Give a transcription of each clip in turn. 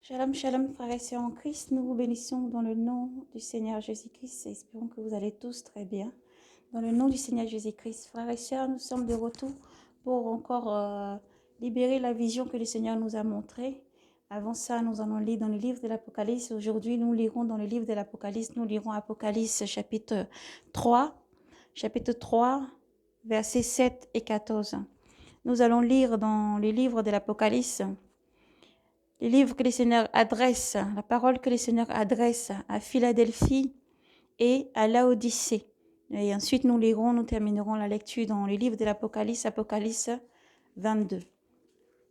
Shalom, shalom, frères et sœurs en Christ. Nous vous bénissons dans le nom du Seigneur Jésus-Christ et espérons que vous allez tous très bien. Dans le nom du Seigneur Jésus-Christ, frères et sœurs, nous sommes de retour pour encore libérer la vision que le Seigneur nous a montrée. Avant ça, nous allons lire dans le livre de l'Apocalypse. Aujourd'hui, nous lirons dans le livre de l'Apocalypse. Nous lirons Apocalypse chapitre 3, versets 7 et 14. Nous allons lire dans le livre de l'Apocalypse le livre que le Seigneur adresse, la parole que le Seigneur adresse à Philadelphie et à Laodicée. Et ensuite, nous terminerons la lecture dans le livre de l'Apocalypse, Apocalypse 22.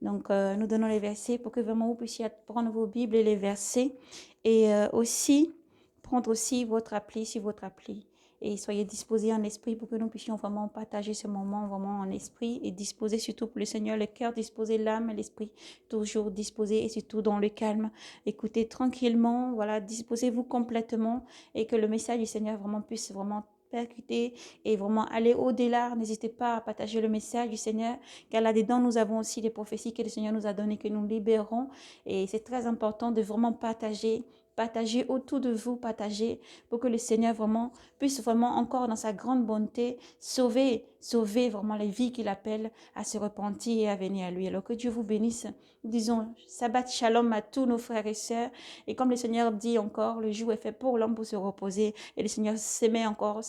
Donc, nous donnons les versets pour que vraiment vous puissiez prendre vos Bibles et les versets et aussi prendre aussi votre appli sur votre appli. Et soyez disposés en esprit pour que nous puissions vraiment partager ce moment vraiment en esprit et disposer surtout pour le Seigneur, le cœur disposé, l'âme et l'esprit toujours disposés et surtout dans le calme. Écoutez tranquillement, voilà, disposez-vous complètement et que le message du Seigneur vraiment puisse vraiment percuter et vraiment aller au-delà. N'hésitez pas à partager le message du Seigneur, car là-dedans, nous avons aussi des prophéties que le Seigneur nous a données, que nous libérons. Et c'est très important de vraiment partager autour de vous, partager pour que le Seigneur vraiment puisse vraiment encore dans sa grande bonté sauver vraiment les vies qu'il appelle à se repentir et à venir à lui. Alors que Dieu vous bénisse. Nous disons Shabbat Shalom à tous nos frères et sœurs. Et comme le Seigneur dit encore, le jour est fait pour l'homme pour se reposer. Et le Seigneur s'aimait encore,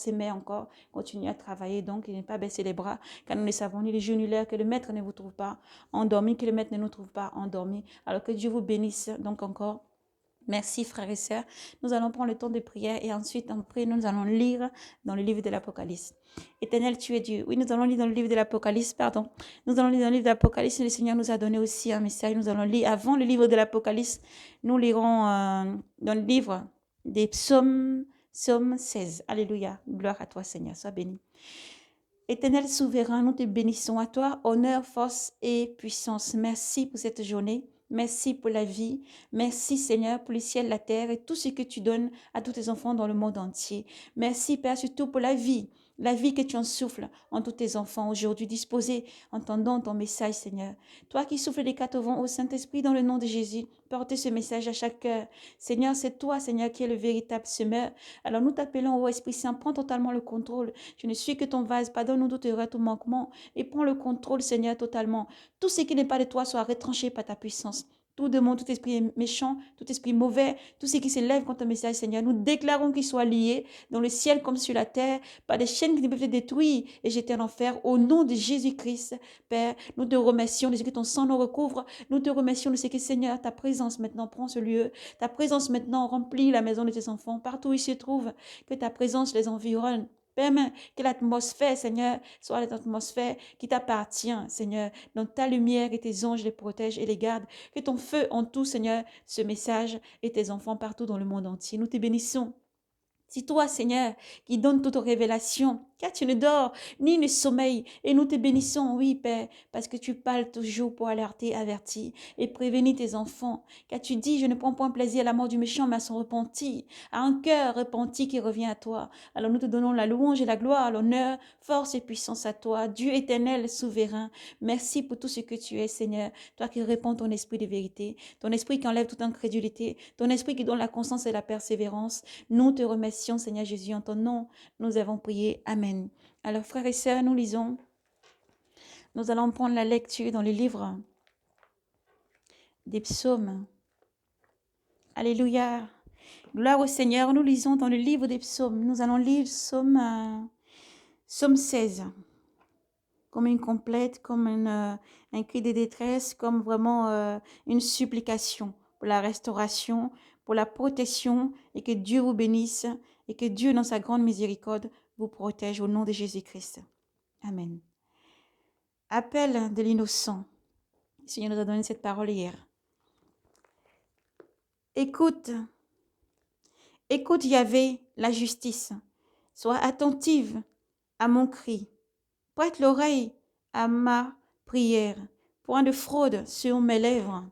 continue à travailler. Donc, il n'est pas baisser les bras, car nous ne savons ni le jour ni l'heure que le Maître ne vous trouve pas endormi, que le Maître ne nous trouve pas endormi. Alors que Dieu vous bénisse donc encore. Merci frères et sœurs. Nous allons prendre le temps de prière et ensuite après nous allons lire dans le livre de l'Apocalypse. Éternel, tu es Dieu. Oui, nous allons lire dans le livre de l'Apocalypse, pardon. Nous allons lire dans le livre de l'Apocalypse. Le Seigneur nous a donné aussi un message. Nous allons lire avant le livre de l'Apocalypse. Nous lirons dans le livre des psaumes, psaume 16. Alléluia. Gloire à toi Seigneur. Sois béni. Éternel souverain, nous te bénissons à toi, honneur, force et puissance. Merci pour cette journée. Merci pour la vie. Merci Seigneur pour le ciel, la terre et tout ce que tu donnes à tous tes enfants dans le monde entier. Merci Père surtout pour la vie que tu en souffles en tous tes enfants aujourd'hui disposés, entendant ton message Seigneur. Toi qui souffles les quatre vents au Saint-Esprit dans le nom de Jésus, portez ce message à chaque cœur. Seigneur, c'est toi Seigneur qui es le véritable semeur. Alors nous t'appelons au Esprit Saint, prends totalement le contrôle. Je ne suis que ton vase, pardonne-nous toute erreur, tout manquement et prends le contrôle Seigneur totalement. Tout ce qui n'est pas de toi soit retranché par ta puissance. Tout démon, tout esprit méchant, tout esprit mauvais, tout ce qui s'élève contre un message, Seigneur, nous déclarons qu'il soit lié dans le ciel comme sur la terre, par des chaînes qui ne peuvent être détruire et jeter en enfer. Au nom de Jésus-Christ, Père, nous te remercions de ce que ton sang nous recouvre. Nous te remercions de ce que, Seigneur, ta présence maintenant prend ce lieu. Ta présence maintenant remplit la maison de tes enfants, partout où ils se trouvent. Que ta présence les environne. Père, que l'atmosphère, Seigneur, soit l'atmosphère qui t'appartient, Seigneur. Dans ta lumière et tes anges les protègent et les gardent. Que ton feu en tout, Seigneur, ce message et tes enfants partout dans le monde entier. Nous te bénissons. C'est toi, Seigneur, qui donne toute révélation, car tu ne dors ni ne sommeilles. Et nous te bénissons, oui, Père, parce que tu parles toujours pour alerter, avertir et prévenir tes enfants. Car tu dis, je ne prends point plaisir à la mort du méchant, mais à son repenti, à un cœur repenti qui revient à toi. Alors nous te donnons la louange et la gloire, l'honneur, force et puissance à toi, Dieu éternel, souverain. Merci pour tout ce que tu es, Seigneur, toi qui répands ton esprit de vérité, ton esprit qui enlève toute incrédulité, ton esprit qui donne la constance et la persévérance. Nous te remercions, Seigneur Jésus, en ton nom, nous avons prié. Amen. Alors, frères et sœurs, nous allons prendre la lecture dans le livre des psaumes. Alléluia. Gloire au Seigneur. Nous lisons dans le livre des psaumes. Nous allons lire psaume 16, comme une complète, comme un cri de détresse, comme vraiment une supplication pour la restauration, pour la protection, et que Dieu vous bénisse, et que Dieu, dans sa grande miséricorde, vous protège au nom de Jésus-Christ. Amen. Appel de l'innocent. Le Seigneur nous a donné cette parole hier. Écoute, Yahvé, la justice. Sois attentive à mon cri. Prête l'oreille à ma prière. Point de fraude sur mes lèvres.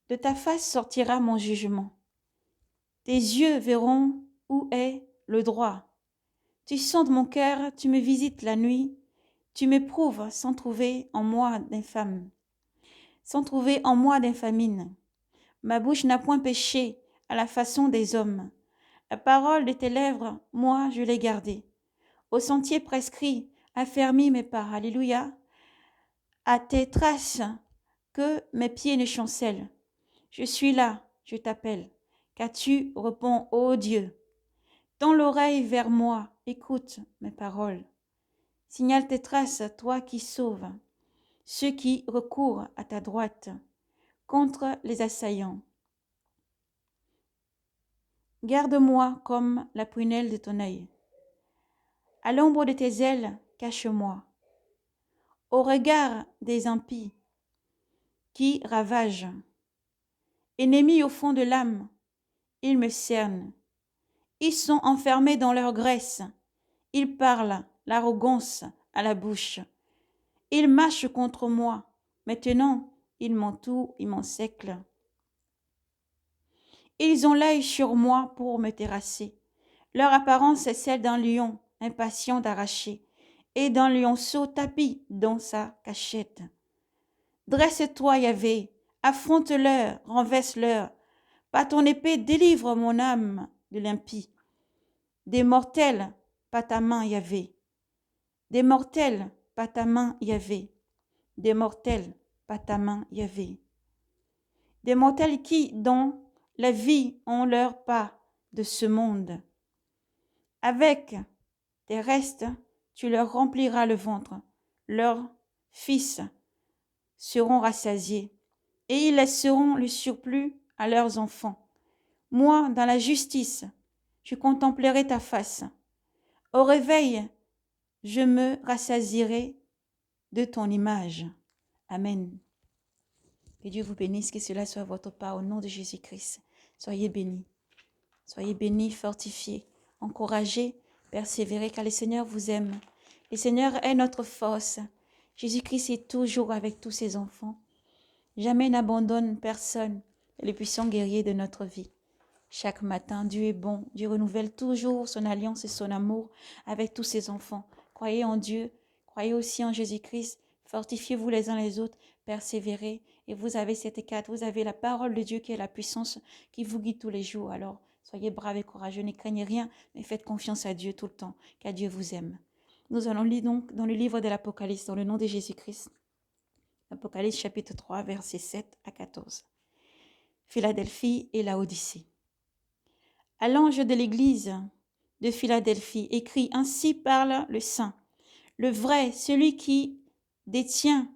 De ta face sortira mon jugement. Tes yeux verront où est le droit. Tu sondes mon cœur, tu me visites la nuit. Tu m'éprouves sans trouver en moi d'infâme, sans trouver en moi d'infamine. Ma bouche n'a point péché à la façon des hommes. La parole de tes lèvres, moi, je l'ai gardée. Au sentier prescrit, affermis mes pas. Alléluia. À tes traces, que mes pieds ne chancellent. Je suis là, je t'appelle. Qu'as-tu réponds, ô Dieu. Tends l'oreille vers moi, écoute mes paroles. Signale tes traces, toi qui sauves ceux qui recourent à ta droite contre les assaillants. Garde-moi comme la prunelle de ton œil. À l'ombre de tes ailes, cache-moi. Au regard des impies qui ravagent. Ennemis au fond de l'âme, ils me cernent. Ils sont enfermés dans leur graisse. Ils parlent l'arrogance à la bouche. Ils marchent contre moi. Maintenant, ils m'entourent, ils m'encerclent. Ils ont l'œil sur moi pour me terrasser. Leur apparence est celle d'un lion, impatient d'arracher, et d'un lionceau tapi dans sa cachette. Dresse-toi, Yahvé, affronte-leur, renverse-leur. Par ton épée, délivre mon âme de l'impie. Des mortels, pas ta main, Yahvé. Des mortels, pas ta main, Yahvé. Des mortels, pas ta main, Yahvé. Des mortels qui, dans la vie, ont leur part de ce monde. Avec tes restes, tu leur rempliras le ventre. Leurs fils seront rassasiés, et ils laisseront le surplus à leurs enfants. Moi, dans la justice, je contemplerai ta face. Au réveil, je me rassasierai de ton image. Amen. Que Dieu vous bénisse, que cela soit votre part au nom de Jésus-Christ. Soyez bénis, fortifiés, encouragés, persévérez, car le Seigneur vous aime. Le Seigneur est notre force. Jésus-Christ est toujours avec tous ses enfants. Jamais n'abandonne personne, le puissant guerrier de notre vie. Chaque matin, Dieu est bon. Dieu renouvelle toujours son alliance et son amour avec tous ses enfants. Croyez en Dieu, croyez aussi en Jésus-Christ. Fortifiez-vous les uns les autres, persévérez. Et vous avez cette carte, vous avez la parole de Dieu qui est la puissance qui vous guide tous les jours. Alors, soyez braves et courageux, ne craignez rien, mais faites confiance à Dieu tout le temps, car Dieu vous aime. Nous allons lire donc dans le livre de l'Apocalypse, dans le nom de Jésus-Christ. Apocalypse chapitre 3, versets 7 à 14. Philadelphie et Laodicée. À l'ange de l'église de Philadelphie, écrit: Ainsi parle le Saint, le vrai, celui qui détient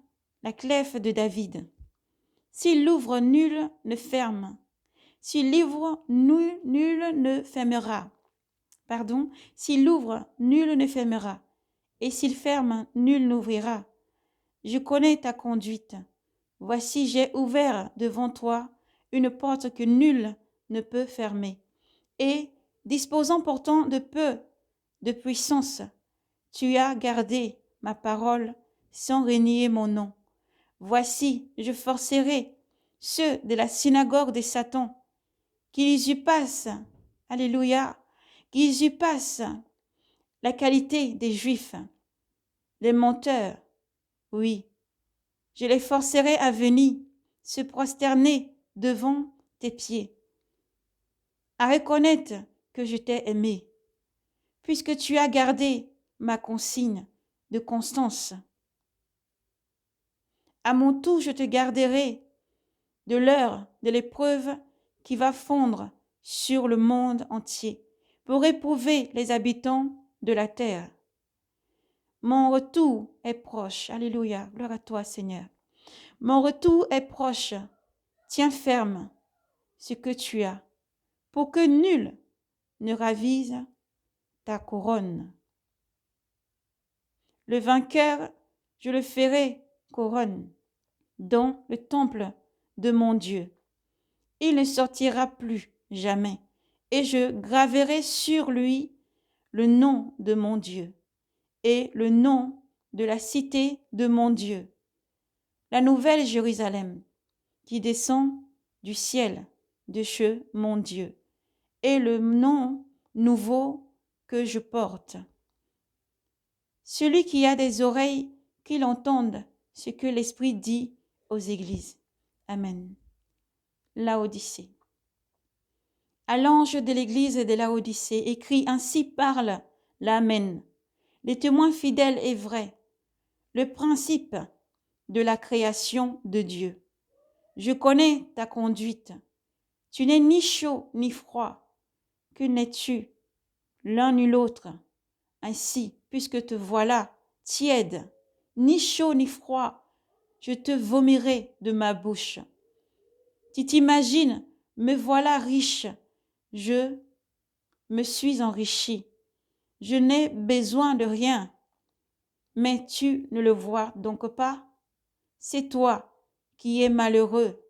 la clef de David. S'il l'ouvre, nul ne ferme. S'il l'ouvre, nul ne fermera. S'il l'ouvre, nul ne fermera. Et s'il ferme, nul n'ouvrira. Je connais ta conduite. Voici, j'ai ouvert devant toi une porte que nul ne peut fermer. Et, disposant pourtant de peu de puissance, tu as gardé ma parole sans renier mon nom. Voici, je forcerai ceux de la synagogue de Satan, qu'ils usurpent, alléluia, qu'ils usurpent la qualité des Juifs, les menteurs, oui. Je les forcerai à venir se prosterner devant tes pieds, à reconnaître que je t'ai aimé, puisque tu as gardé ma consigne de constance. À mon tour, je te garderai de l'heure de l'épreuve qui va fondre sur le monde entier pour éprouver les habitants de la terre. Mon retour est proche. Alléluia. Gloire à toi, Seigneur. Mon retour est proche. Tiens ferme ce que tu as, pour que nul ne ravise ta couronne. Le vainqueur, je le ferai couronne dans le temple de mon Dieu. Il ne sortira plus jamais, et je graverai sur lui le nom de mon Dieu et le nom de la cité de mon Dieu, la nouvelle Jérusalem qui descend du ciel de chez mon Dieu, et le nom nouveau que je porte. Celui qui a des oreilles, qu'il entende ce que l'Esprit dit aux églises. Amen. Laodicée. À l'ange de l'église de Laodicée, écrit: ainsi parle l'Amen, le témoin fidèle et vrai, le principe de la création de Dieu. Je connais ta conduite. Tu n'es ni chaud ni froid. Que n'es-tu l'un ni l'autre? Ainsi, puisque te voilà tiède, ni chaud ni froid, je te vomirai de ma bouche. Tu t'imagines, me voilà riche, je me suis enrichi. Je n'ai besoin de rien, mais tu ne le vois donc pas? C'est toi qui es malheureux,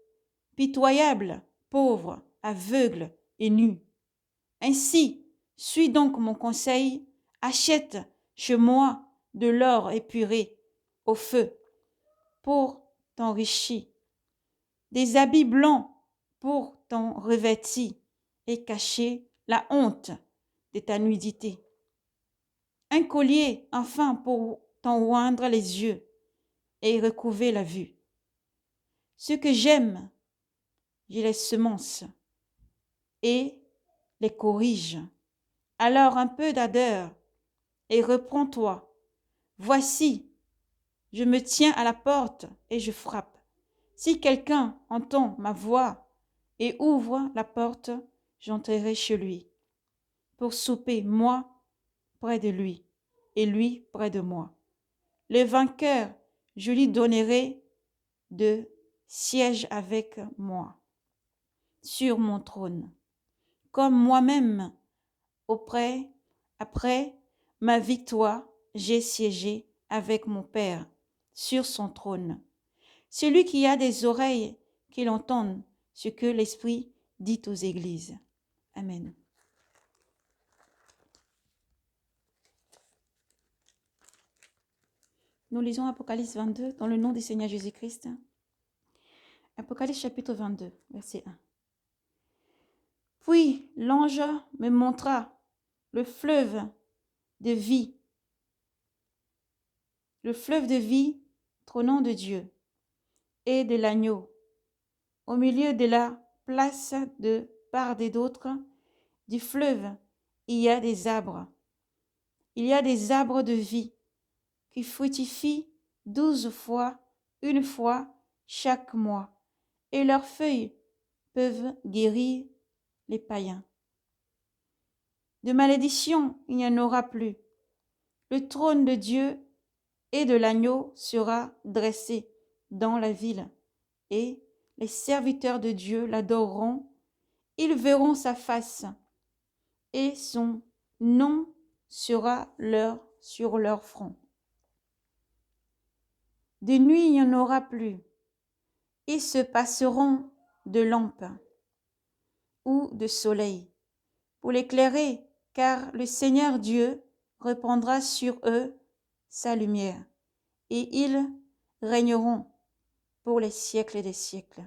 pitoyable, pauvre, aveugle et nu. Ainsi, suis donc mon conseil, achète chez moi de l'or épuré au feu pour t'enrichir, des habits blancs pour t'en revêtir et cacher la honte de ta nudité, un collier enfin pour t'en oindre les yeux et recouvrer la vue. Ce que j'aime, je les semonce et les corrige. Alors un peu d'ardeur et reprends-toi. Voici, je me tiens à la porte et je frappe. Si quelqu'un entend ma voix et ouvre la porte, j'entrerai chez lui pour souper, moi près de lui et lui près de moi. Le vainqueur, je lui donnerai de siège avec moi sur mon trône, comme moi-même après ma victoire, j'ai siégé avec mon Père sur son trône. Celui qui a des oreilles, qu'il entende ce que l'Esprit dit aux églises. Amen. Nous lisons Apocalypse 22 dans le nom du Seigneur Jésus-Christ. Apocalypse chapitre 22, verset 1. Puis l'ange me montra le fleuve de vie trônant de Dieu et de l'agneau. Au milieu de la place de part et d'autre du fleuve, il y a des arbres. Il y a des arbres de vie qui fructifient 12 fois, une fois chaque mois, et leurs feuilles peuvent guérir les païens. De malédiction, il n'y en aura plus. Le trône de Dieu et de l'agneau sera dressé dans la ville, et les serviteurs de Dieu l'adoreront. Ils verront sa face, et son nom sera sur leur front. De nuit, il n'y en aura plus. Ils se passeront de lampes ou de soleil pour l'éclairer, car le Seigneur Dieu répandra sur eux sa lumière, et ils régneront pour les siècles des siècles.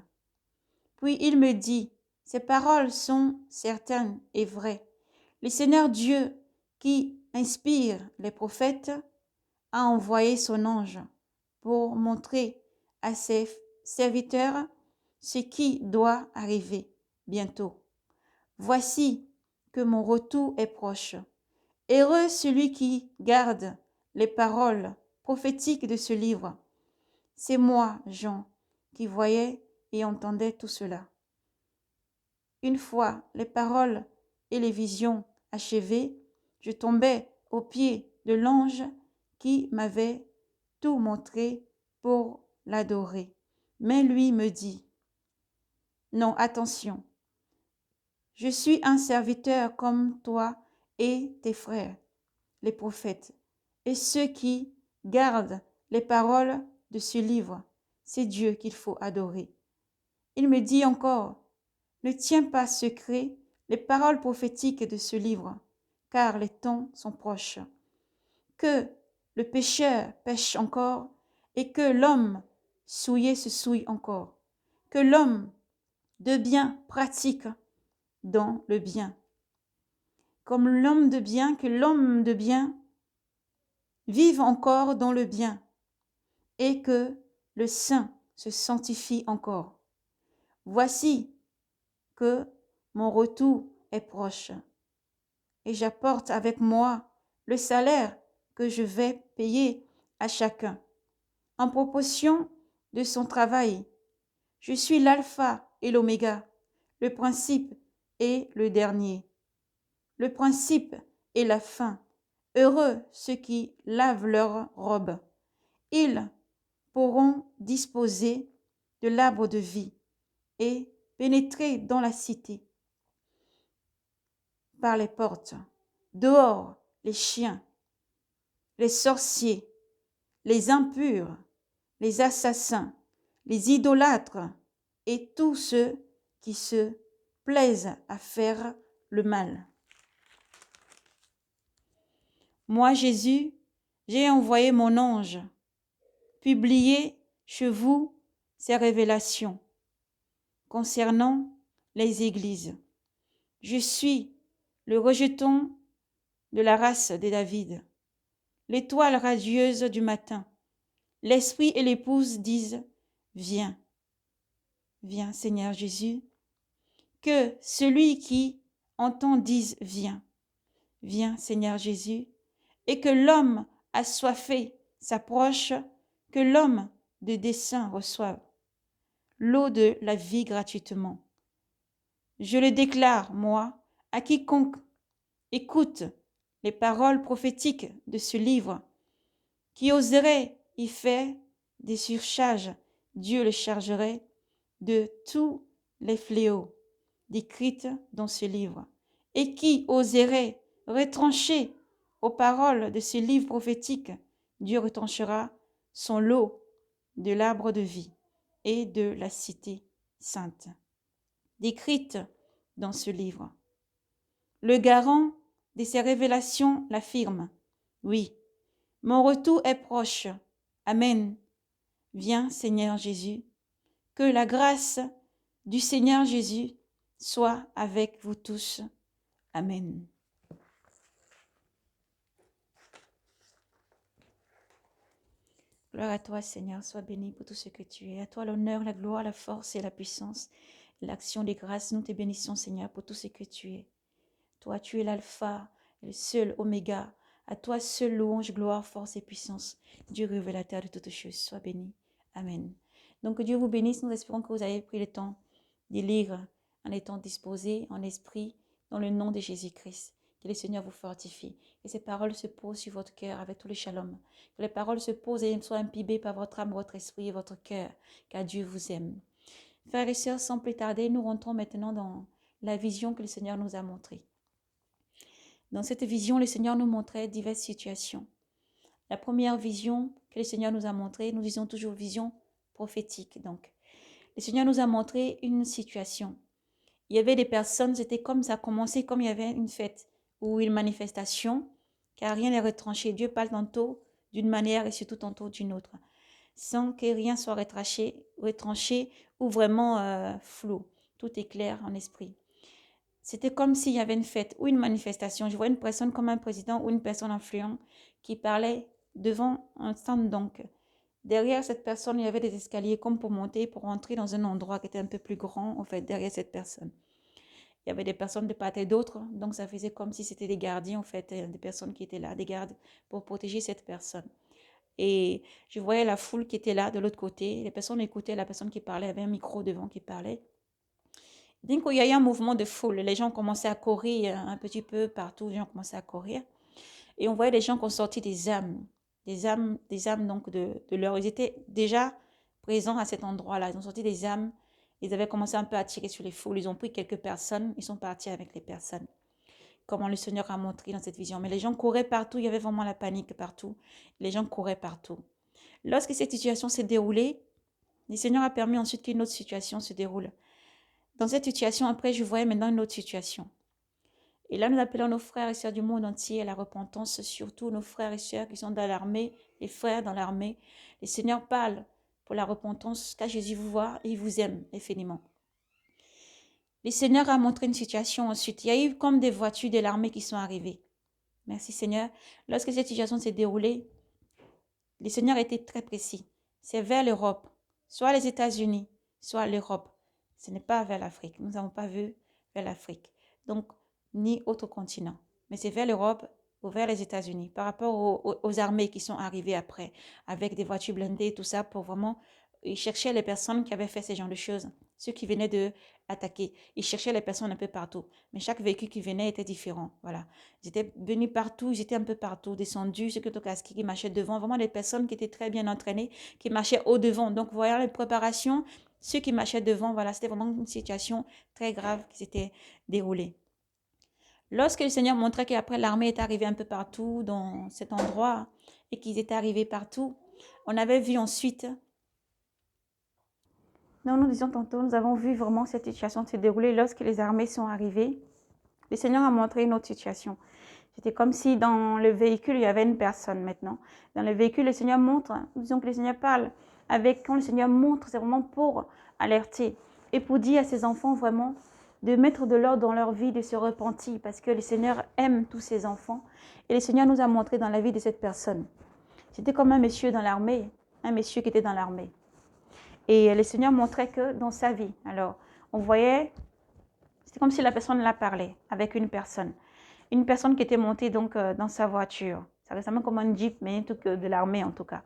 Puis il me dit, ces paroles sont certaines et vraies. Le Seigneur Dieu, qui inspire les prophètes, a envoyé son ange pour montrer à ses serviteurs ce qui doit arriver bientôt. Voici que mon retour est proche. Heureux celui qui garde les paroles prophétiques de ce livre. C'est moi, Jean, qui voyais et entendais tout cela. Une fois les paroles et les visions achevées, je tombai aux pieds de l'ange qui m'avait tout montré pour l'adorer. Mais lui me dit, non, attention, je suis un serviteur comme toi et tes frères, les prophètes, et ceux qui gardent les paroles de ce livre. C'est Dieu qu'il faut adorer. Il me dit encore, ne tiens pas secret les paroles prophétiques de ce livre, car les temps sont proches. Que le pécheur pêche encore, et que l'homme souillé se souille encore, que l'homme de bien pratique dans le bien, comme l'homme de bien, que l'homme de bien vive encore dans le bien et que le saint se sanctifie encore. Voici que mon retour est proche et j'apporte avec moi le salaire que je vais payer à chacun en proportion de son travail. Je suis l'alpha et l'oméga, le principe et le dernier, le principe et la fin. Heureux ceux qui lavent leurs robes. Ils pourront disposer de l'arbre de vie et pénétrer dans la cité par les portes. Dehors, les chiens, les sorciers, les impurs, les assassins, les idolâtres et tous ceux qui se plaisent à faire le mal. Moi, Jésus, j'ai envoyé mon ange, publier chez vous ces révélations concernant les églises. Je suis le rejeton de la race de David, l'étoile radieuse du matin. L'esprit et l'épouse disent, viens, viens Seigneur Jésus. Que celui qui entend dise, viens, viens Seigneur Jésus. Et que l'homme assoiffé s'approche, que l'homme de dessein reçoive l'eau de la vie gratuitement. Je le déclare, moi, à quiconque écoute les paroles prophétiques de ce livre, qui oserait y faire des surcharges, Dieu le chargerait de tous les fléaux décrits dans ce livre, et qui oserait retrancher aux paroles de ce livre prophétique, Dieu retranchera son lot de l'arbre de vie et de la cité sainte, décrite dans ce livre. Le garant de ces révélations l'affirme. Oui, mon retour est proche. Amen. Viens, Seigneur Jésus. Que la grâce du Seigneur Jésus soit avec vous tous. Amen. Gloire à toi, Seigneur, sois béni pour tout ce que tu es. À toi l'honneur, la gloire, la force et la puissance, l'action des grâces. Nous te bénissons, Seigneur, pour tout ce que tu es. Toi, tu es l'alpha, le seul oméga. À toi seul louange, gloire, force et puissance. Dieu révélateur de toutes choses, sois béni. Amen. Donc que Dieu vous bénisse. Nous espérons que vous avez pris le temps de lire en étant disposé en esprit dans le nom de Jésus-Christ. Que le Seigneur vous fortifie. Que ces paroles se posent sur votre cœur avec tout le shalom. Que les paroles se posent et soient imbibées par votre âme, votre esprit et votre cœur. Car Dieu vous aime. Frères et sœurs, sans plus tarder, nous rentrons maintenant dans la vision que le Seigneur nous a montrée. Dans cette vision, le Seigneur nous montrait diverses situations. La première vision que le Seigneur nous a montrée, nous disons toujours vision prophétique. Donc, le Seigneur nous a montré une situation. Il y avait des personnes, c'était comme ça a commencé, comme il y avait une fête ou une manifestation, car rien n'est retranché. Dieu parle tantôt d'une manière et surtout tantôt d'une autre, sans que rien soit retranché ou vraiment flou. Tout est clair en esprit. C'était comme s'il y avait une fête ou une manifestation. Je vois une personne comme un président ou une personne influente qui parlait devant un stand. Donc, derrière cette personne, il y avait des escaliers comme pour monter, pour entrer dans un endroit qui était un peu plus grand, en fait, derrière cette personne. Il y avait des personnes de part et d'autre, donc ça faisait comme si c'était des gardiens, en fait, des personnes qui étaient là, des gardes pour protéger cette personne. Et je voyais la foule qui était là de l'autre côté. Les personnes écoutaient la personne qui parlait, avait un micro devant qui parlait. Dès qu'il y a eu un mouvement de foule, les gens commençaient à courir un petit peu partout, les gens commençaient à courir. Et on voyait des gens qui ont sorti des âmes donc de leur. Ils étaient déjà présents à cet endroit-là. Ils ont sorti des âmes. Ils avaient commencé un peu à tirer sur les foules. Ils ont pris quelques personnes. Ils sont partis avec les personnes. Comment le Seigneur a montré dans cette vision. Mais les gens couraient partout. Il y avait vraiment la panique partout. Les gens couraient partout. Lorsque cette situation s'est déroulée, le Seigneur a permis ensuite qu'une autre situation se déroule. Dans cette situation, après, je voyais maintenant une autre situation. Et là, nous appelons nos frères et sœurs du monde entier à la repentance, surtout nos frères et sœurs qui sont dans l'armée, les frères dans l'armée. Le Seigneur parle pour la repentance, car Jésus vous voit et il vous aime infiniment. Le Seigneur a montré une situation ensuite. Il y a eu comme des voitures de l'armée qui sont arrivées. Merci Seigneur. Lorsque cette situation s'est déroulée, Le Seigneur était très précis. C'est vers l'Europe, soit les États-Unis, soit l'Europe. Ce n'est pas vers l'Afrique. Nous n'avons pas vu vers l'Afrique. Donc, ni autre continent. Mais c'est vers l'Europe ou vers les États-Unis. Par rapport aux armées qui sont arrivées après, avec des voitures blindées, tout ça, pour vraiment... Ils cherchaient les personnes qui avaient fait ce genre de choses. Ceux qui venaient de attaquer. Ils cherchaient les personnes un peu partout. Mais chaque véhicule qui venait était différent. Voilà. Ils étaient venus partout, ils étaient un peu partout, descendus, ceux qui marchaient devant, vraiment des personnes qui étaient très bien entraînées, qui marchaient au devant. Donc, voyant les préparations, ceux qui marchaient devant, voilà, c'était vraiment une situation très grave qui s'était déroulée. Lorsque le Seigneur montrait qu'après l'armée est arrivée un peu partout dans cet endroit et qu'ils étaient arrivés partout, on avait vu ensuite, nous disions tantôt, nous avons vu vraiment cette situation se dérouler lorsque les armées sont arrivées. Le Seigneur a montré une autre situation. C'était comme si dans le véhicule, il y avait une personne maintenant. Dans le véhicule, le Seigneur montre, disons que le Seigneur parle. Quand le Seigneur montre, c'est vraiment pour alerter et pour dire à ses enfants vraiment de mettre de l'ordre dans leur vie, de se repentir parce que le Seigneur aime tous ses enfants. Et le Seigneur nous a montré dans la vie de cette personne. C'était comme un monsieur dans l'armée, un monsieur qui était dans l'armée. Et le Seigneur montrait que dans sa vie, alors on voyait, c'était comme si la personne la parlait avec une personne qui était montée donc dans sa voiture. Ça ressemble comme un jeep, mais de l'armée en tout cas.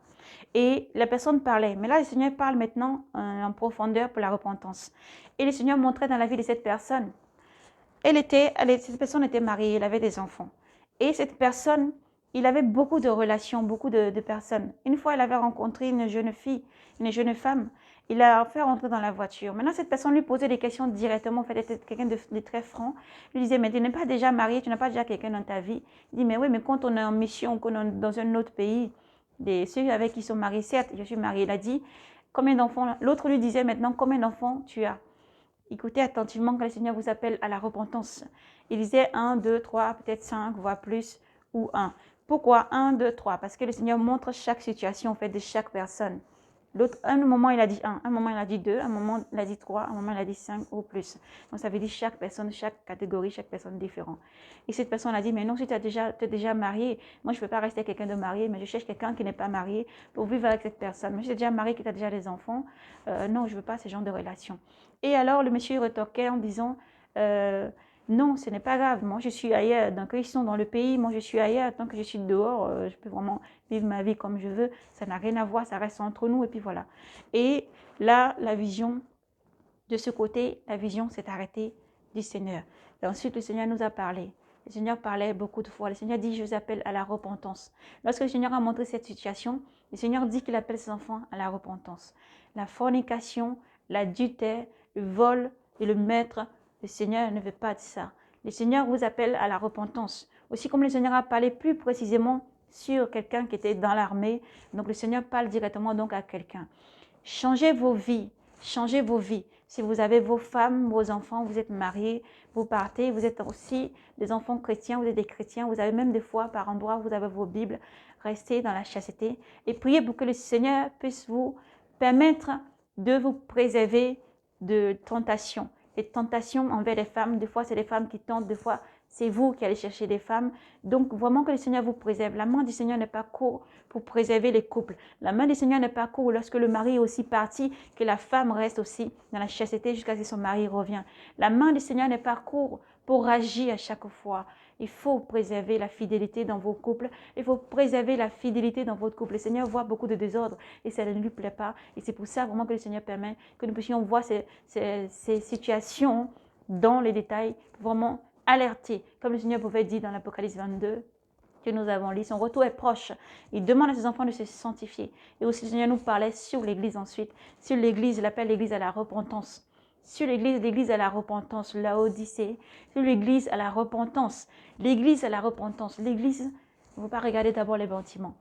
Et la personne parlait. Mais là, le Seigneur parle maintenant en profondeur pour la repentance. Et le Seigneur montrait dans la vie de cette personne. Cette personne était mariée, elle avait des enfants. Et cette personne, il avait beaucoup de relations, beaucoup de personnes. Une fois, elle avait rencontré une jeune fille, une jeune femme. Il l'a fait rentrer dans la voiture. Maintenant, cette personne lui posait des questions directement. En fait, elle était quelqu'un de très franc. Il lui disait, mais tu n'es pas déjà marié, tu n'as pas déjà quelqu'un dans ta vie. Il dit, mais oui, mais quand on est en mission, quand on est dans un autre pays, ceux avec qui sont mariés, certes, je suis mariée. Il a dit, combien d'enfants? L'autre lui disait maintenant, combien d'enfants tu as? Écoutez attentivement quand le Seigneur vous appelle à la repentance. Il disait 1, 2, 3, peut-être 5, voire plus, ou 1. Pourquoi 1, 2, 3? Parce que le Seigneur montre chaque situation en fait, de chaque personne. L'autre, un moment, il a dit 1, un moment, il a dit 2, un moment, il a dit 3, un moment, il a dit 5 ou plus. Donc, ça veut dire chaque personne, chaque catégorie, chaque personne différente. Et cette personne a dit, mais non, si tu es déjà marié, moi, je ne peux pas rester quelqu'un de marié, mais je cherche quelqu'un qui n'est pas marié pour vivre avec cette personne. Mais si tu es déjà marié, que tu as déjà des enfants, non, je ne veux pas ce genre de relation. Et alors, le monsieur retoquait en disant, non, ce n'est pas grave, moi je suis ailleurs, donc ils sont dans le pays, moi je suis ailleurs, tant que je suis dehors, je peux vraiment vivre ma vie comme je veux, ça n'a rien à voir, ça reste entre nous, et puis voilà. Et là, la vision, de ce côté, la vision s'est arrêtée du Seigneur. Et ensuite, le Seigneur nous a parlé. Le Seigneur parlait beaucoup de fois. Le Seigneur dit, je vous appelle à la repentance. Lorsque le Seigneur a montré cette situation, le Seigneur dit qu'il appelle ses enfants à la repentance. La fornication, l'adultère, le vol et le maître, le Seigneur ne veut pas de ça. Le Seigneur vous appelle à la repentance. Aussi comme le Seigneur a parlé plus précisément sur quelqu'un qui était dans l'armée, donc le Seigneur parle directement donc à quelqu'un. Changez vos vies, changez vos vies. Si vous avez vos femmes, vos enfants, vous êtes mariés, vous partez, vous êtes aussi des enfants chrétiens, vous êtes des chrétiens, vous avez même des fois par endroits, vous avez vos Bibles, restez dans la chasteté et priez pour que le Seigneur puisse vous permettre de vous préserver de tentations. Les tentations envers les femmes, des fois c'est les femmes qui tentent, des fois c'est vous qui allez chercher des femmes. Donc vraiment que le Seigneur vous préserve. La main du Seigneur n'est pas courte pour préserver les couples. La main du Seigneur n'est pas courte lorsque le mari est aussi parti, que la femme reste aussi dans la chasteté jusqu'à ce que son mari revienne. La main du Seigneur n'est pas courte pour agir à chaque fois. Il faut préserver la fidélité dans vos couples. Il faut préserver la fidélité dans votre couple. Le Seigneur voit beaucoup de désordre et ça ne lui plaît pas. Et c'est pour ça vraiment que le Seigneur permet que nous puissions voir ces situations dans les détails, vraiment alerter. Comme le Seigneur pouvait dire dans l'Apocalypse 22, que nous avons lu, son retour est proche. Il demande à ses enfants de se sanctifier. Et aussi le Seigneur nous parlait sur l'Église ensuite. Sur l'Église, il appelle l'Église à la repentance. Sur l'Église à la repentance, l'Odyssée. Sur l'Église à la repentance. L'Église à la repentance. L'Église, il ne faut pas regarder d'abord les bâtiments.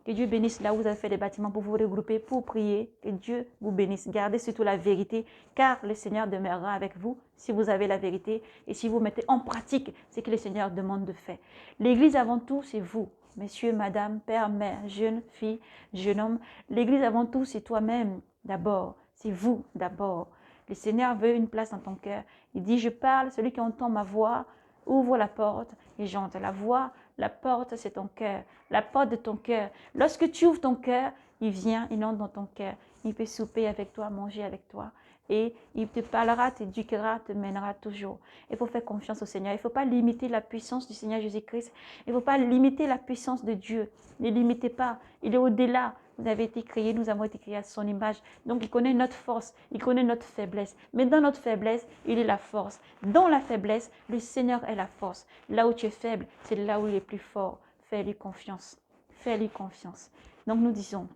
Que Dieu bénisse là où vous avez fait des bâtiments pour vous regrouper, pour prier. Que Dieu vous bénisse. Gardez surtout la vérité, car le Seigneur demeurera avec vous si vous avez la vérité et si vous mettez en pratique ce que le Seigneur demande de faire. L'Église avant tout, c'est vous, messieurs, madame, père, mère, jeune fille, jeune homme. L'Église avant tout, c'est toi-même d'abord. C'est vous d'abord. Le Seigneur veut une place dans ton cœur. Il dit, je parle, celui qui entend ma voix, ouvre la porte et j'entre. La voix, La porte, c'est ton cœur. La porte de ton cœur. Lorsque tu ouvres ton cœur, il vient, il entre dans ton cœur. Il peut souper avec toi, manger avec toi. Et il te parlera, t'éduquera, te mènera toujours. Il faut faire confiance au Seigneur. Il ne faut pas limiter la puissance du Seigneur Jésus-Christ. Il ne faut pas limiter la puissance de Dieu. Ne limitez pas. Il est au-delà. Vous avez été créés, nous avons été créés à son image. Donc il connaît notre force, il connaît notre faiblesse. Mais dans notre faiblesse, il est la force. Dans la faiblesse, le Seigneur est la force. Là où tu es faible, c'est là où il est plus fort. Fais-lui confiance. Fais-lui confiance. Donc nous disons,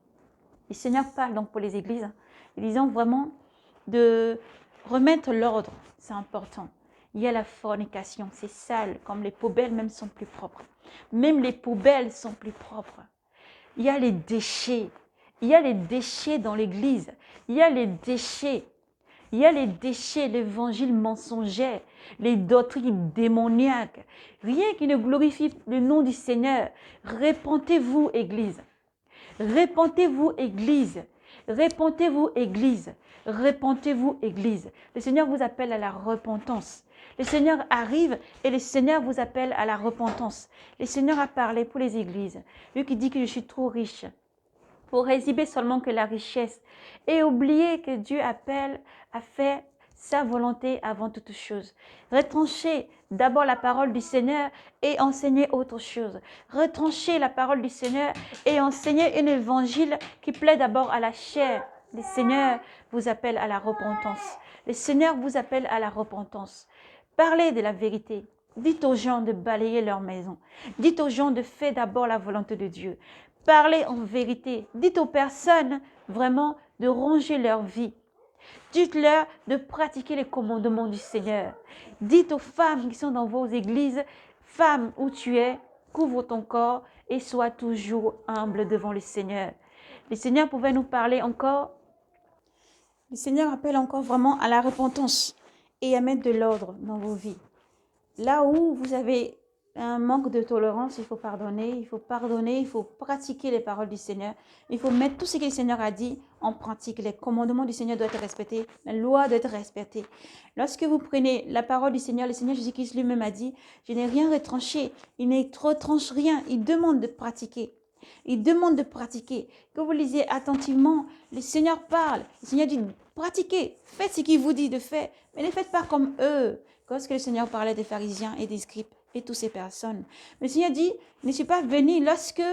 le Seigneur parle donc pour les églises. Ils disent vraiment de remettre l'ordre, c'est important. Il y a la fornication, c'est sale, comme les poubelles même sont plus propres. Même les poubelles sont plus propres. Il y a les déchets. Il y a les déchets dans l'église. Il y a les déchets. Il y a les déchets, l'évangile mensonger, les doctrines démoniaques. Rien qui ne glorifie le nom du Seigneur. Répentez-vous, Église. Répentez-vous, Église. Répentez-vous, Église. Répentez-vous, Église. Le Seigneur vous appelle à la repentance. Le Seigneur arrive et le Seigneur vous appelle à la repentance. Le Seigneur a parlé pour les églises. Lui qui dit que je suis trop riche pour exhiber seulement que la richesse et oublier que Dieu appelle à faire sa volonté avant toute chose. Retrancher d'abord la parole du Seigneur et enseigner autre chose. Retrancher la parole du Seigneur et enseigner un évangile qui plaît d'abord à la chair. Le Seigneur vous appelle à la repentance. Le Seigneur vous appelle à la repentance. Parlez de la vérité. Dites aux gens de balayer leur maison. Dites aux gens de faire d'abord la volonté de Dieu. Parlez en vérité. Dites aux personnes vraiment de ranger leur vie. Dites-leur de pratiquer les commandements du Seigneur. Dites aux femmes qui sont dans vos églises, femme où tu es, couvre ton corps et sois toujours humble devant le Seigneur. Le Seigneur pouvait nous parler encore. Le Seigneur appelle encore vraiment à la repentance et à mettre de l'ordre dans vos vies. Là où vous avez un manque de tolérance, il faut pardonner, il faut pratiquer les paroles du Seigneur. Il faut mettre tout ce que le Seigneur a dit en pratique. Les commandements du Seigneur doivent être respectés, la loi doit être respectée. Lorsque vous prenez la parole du Seigneur, le Seigneur Jésus-Christ lui-même a dit, je n'ai rien retranché, il ne retranche rien, il demande de pratiquer. Il demande de pratiquer. Que vous lisiez attentivement, le Seigneur parle. Le Seigneur dit, pratiquez, faites ce qu'il vous dit de faire, mais ne faites pas comme eux. Lorsque le Seigneur parlait des pharisiens et des scribes et toutes ces personnes, le Seigneur dit, je ne suis pas venu lorsque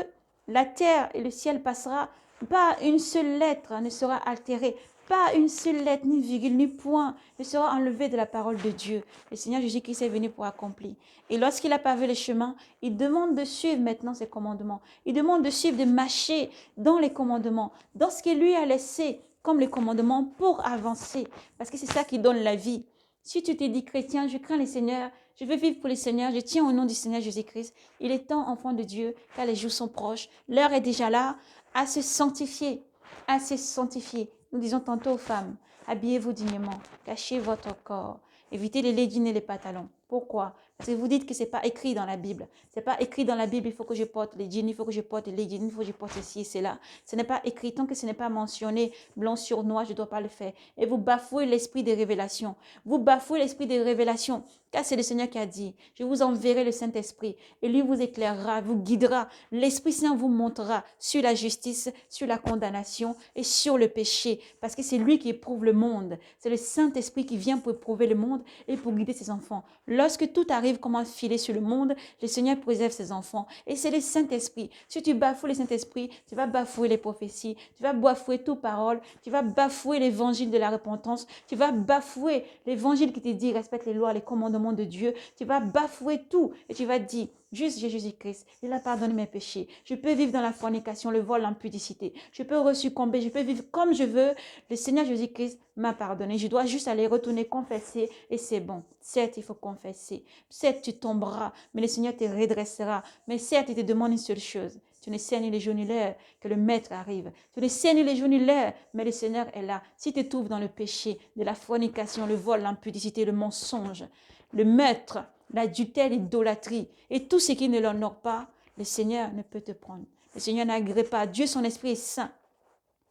la terre et le ciel passera, pas une seule lettre ne sera altérée, pas une seule lettre, ni virgule, ni point ne sera enlevée de la parole de Dieu. Le Seigneur Jésus-Christ est venu pour accomplir. Et lorsqu'il a pavé le chemin, il demande de suivre maintenant ses commandements. Il demande de suivre, de marcher dans les commandements, dans ce qu'il lui a laissé comme les commandements pour avancer. Parce que c'est ça qui donne la vie. Si tu t'es dit chrétien, je crains le Seigneur, je veux vivre pour le Seigneur, je tiens au nom du Seigneur Jésus-Christ. Il est temps, enfant de Dieu, car les jours sont proches. L'heure est déjà là à se sanctifier, à se sanctifier. Nous disons tantôt aux femmes, habillez-vous dignement, cachez votre corps, évitez les leggings et les pantalons. Pourquoi? Parce que vous dites que ce n'est pas écrit dans la Bible. Ce n'est pas écrit dans la Bible, il faut que je porte les jeans, il faut que je porte les jeans, il faut que je porte ceci et cela. Ce n'est pas écrit, tant que ce n'est pas mentionné, blanc sur noir, je ne dois pas le faire. Et vous bafouez l'esprit de révélation. Vous bafouez l'esprit de révélation. Car c'est le Seigneur qui a dit, je vous enverrai le Saint-Esprit et lui vous éclairera, vous guidera. L'Esprit Saint vous montrera sur la justice, sur la condamnation et sur le péché. Parce que c'est lui qui éprouve le monde. C'est le Saint-Esprit qui vient pour éprouver le monde et pour guider ses enfants. Lorsque tout arrive comme un filet sur le monde, le Seigneur préserve ses enfants. Et c'est le Saint-Esprit. Si tu bafoues le Saint-Esprit, tu vas bafouer les prophéties, tu vas bafouer toute parole, tu vas bafouer l'évangile de la repentance, tu vas bafouer l'évangile qui te dit respecte les lois, les commandements de Dieu, tu vas bafouer tout et tu vas dire juste Jésus-Christ, il a pardonné mes péchés, je peux vivre dans la fornication, le vol, l'impudicité, je peux resuccomber, je peux vivre comme je veux, le Seigneur Jésus-Christ m'a pardonné, je dois juste aller retourner confesser et c'est bon. Certes, il faut confesser, certes tu tomberas, mais le Seigneur te redressera, mais certes il te demande une seule chose, tu ne sais ni les jours ni l'heure que le Maître arrive. Tu ne sais ni les jours ni l'heure, mais le Seigneur est là. Si tu te trouves dans le péché, de la fornication, le vol, l'impudicité, le mensonge, le meurtre, l'adultère, l'idolâtrie et tout ce qui ne l'honore pas, le Seigneur ne peut te prendre. Le Seigneur n'agrée pas. Dieu, son esprit est saint.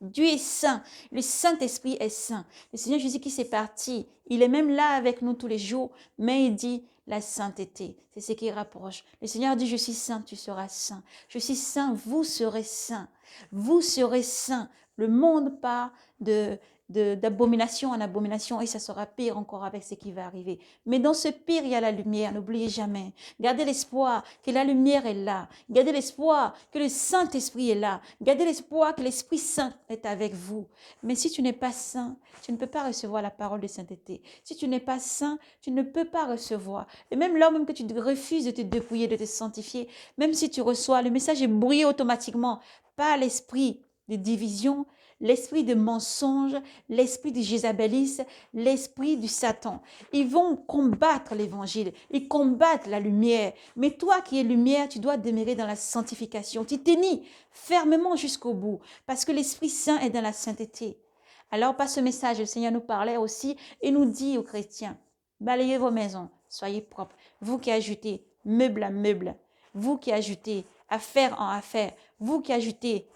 Dieu est saint. Le Saint-Esprit est saint. Le Seigneur Jésus-Christ est parti. Il est même là avec nous tous les jours, mais il dit la sainteté. C'est ce qui rapproche. Le Seigneur dit, je suis saint, tu seras saint. Je suis saint, vous serez saint. Vous serez saint. Le monde part d'abomination en abomination et ça sera pire encore avec ce qui va arriver. Mais dans ce pire, il y a la lumière. N'oubliez jamais. Gardez l'espoir que la lumière est là. Gardez l'espoir que le Saint-Esprit est là. Gardez l'espoir que l'Esprit Saint est avec vous. Mais si tu n'es pas saint, tu ne peux pas recevoir la parole de sainteté. Si tu n'es pas saint, tu ne peux pas recevoir. Et même là même que tu refuses de te dépouiller, de te sanctifier, même si tu reçois, le message est brouillé automatiquement par l'esprit de division, l'esprit de mensonge, l'esprit du jézabélisme, l'esprit du Satan. Ils vont combattre l'évangile, ils combattent la lumière. Mais toi qui es lumière, tu dois demeurer dans la sanctification. Tu t'unis fermement jusqu'au bout parce que l'Esprit Saint est dans la sainteté. Alors par ce message, le Seigneur nous parlait aussi et nous dit aux chrétiens, balayez vos maisons, soyez propres. Vous qui ajoutez meuble à meuble, vous qui ajoutez affaire en affaire, vous qui ajoutez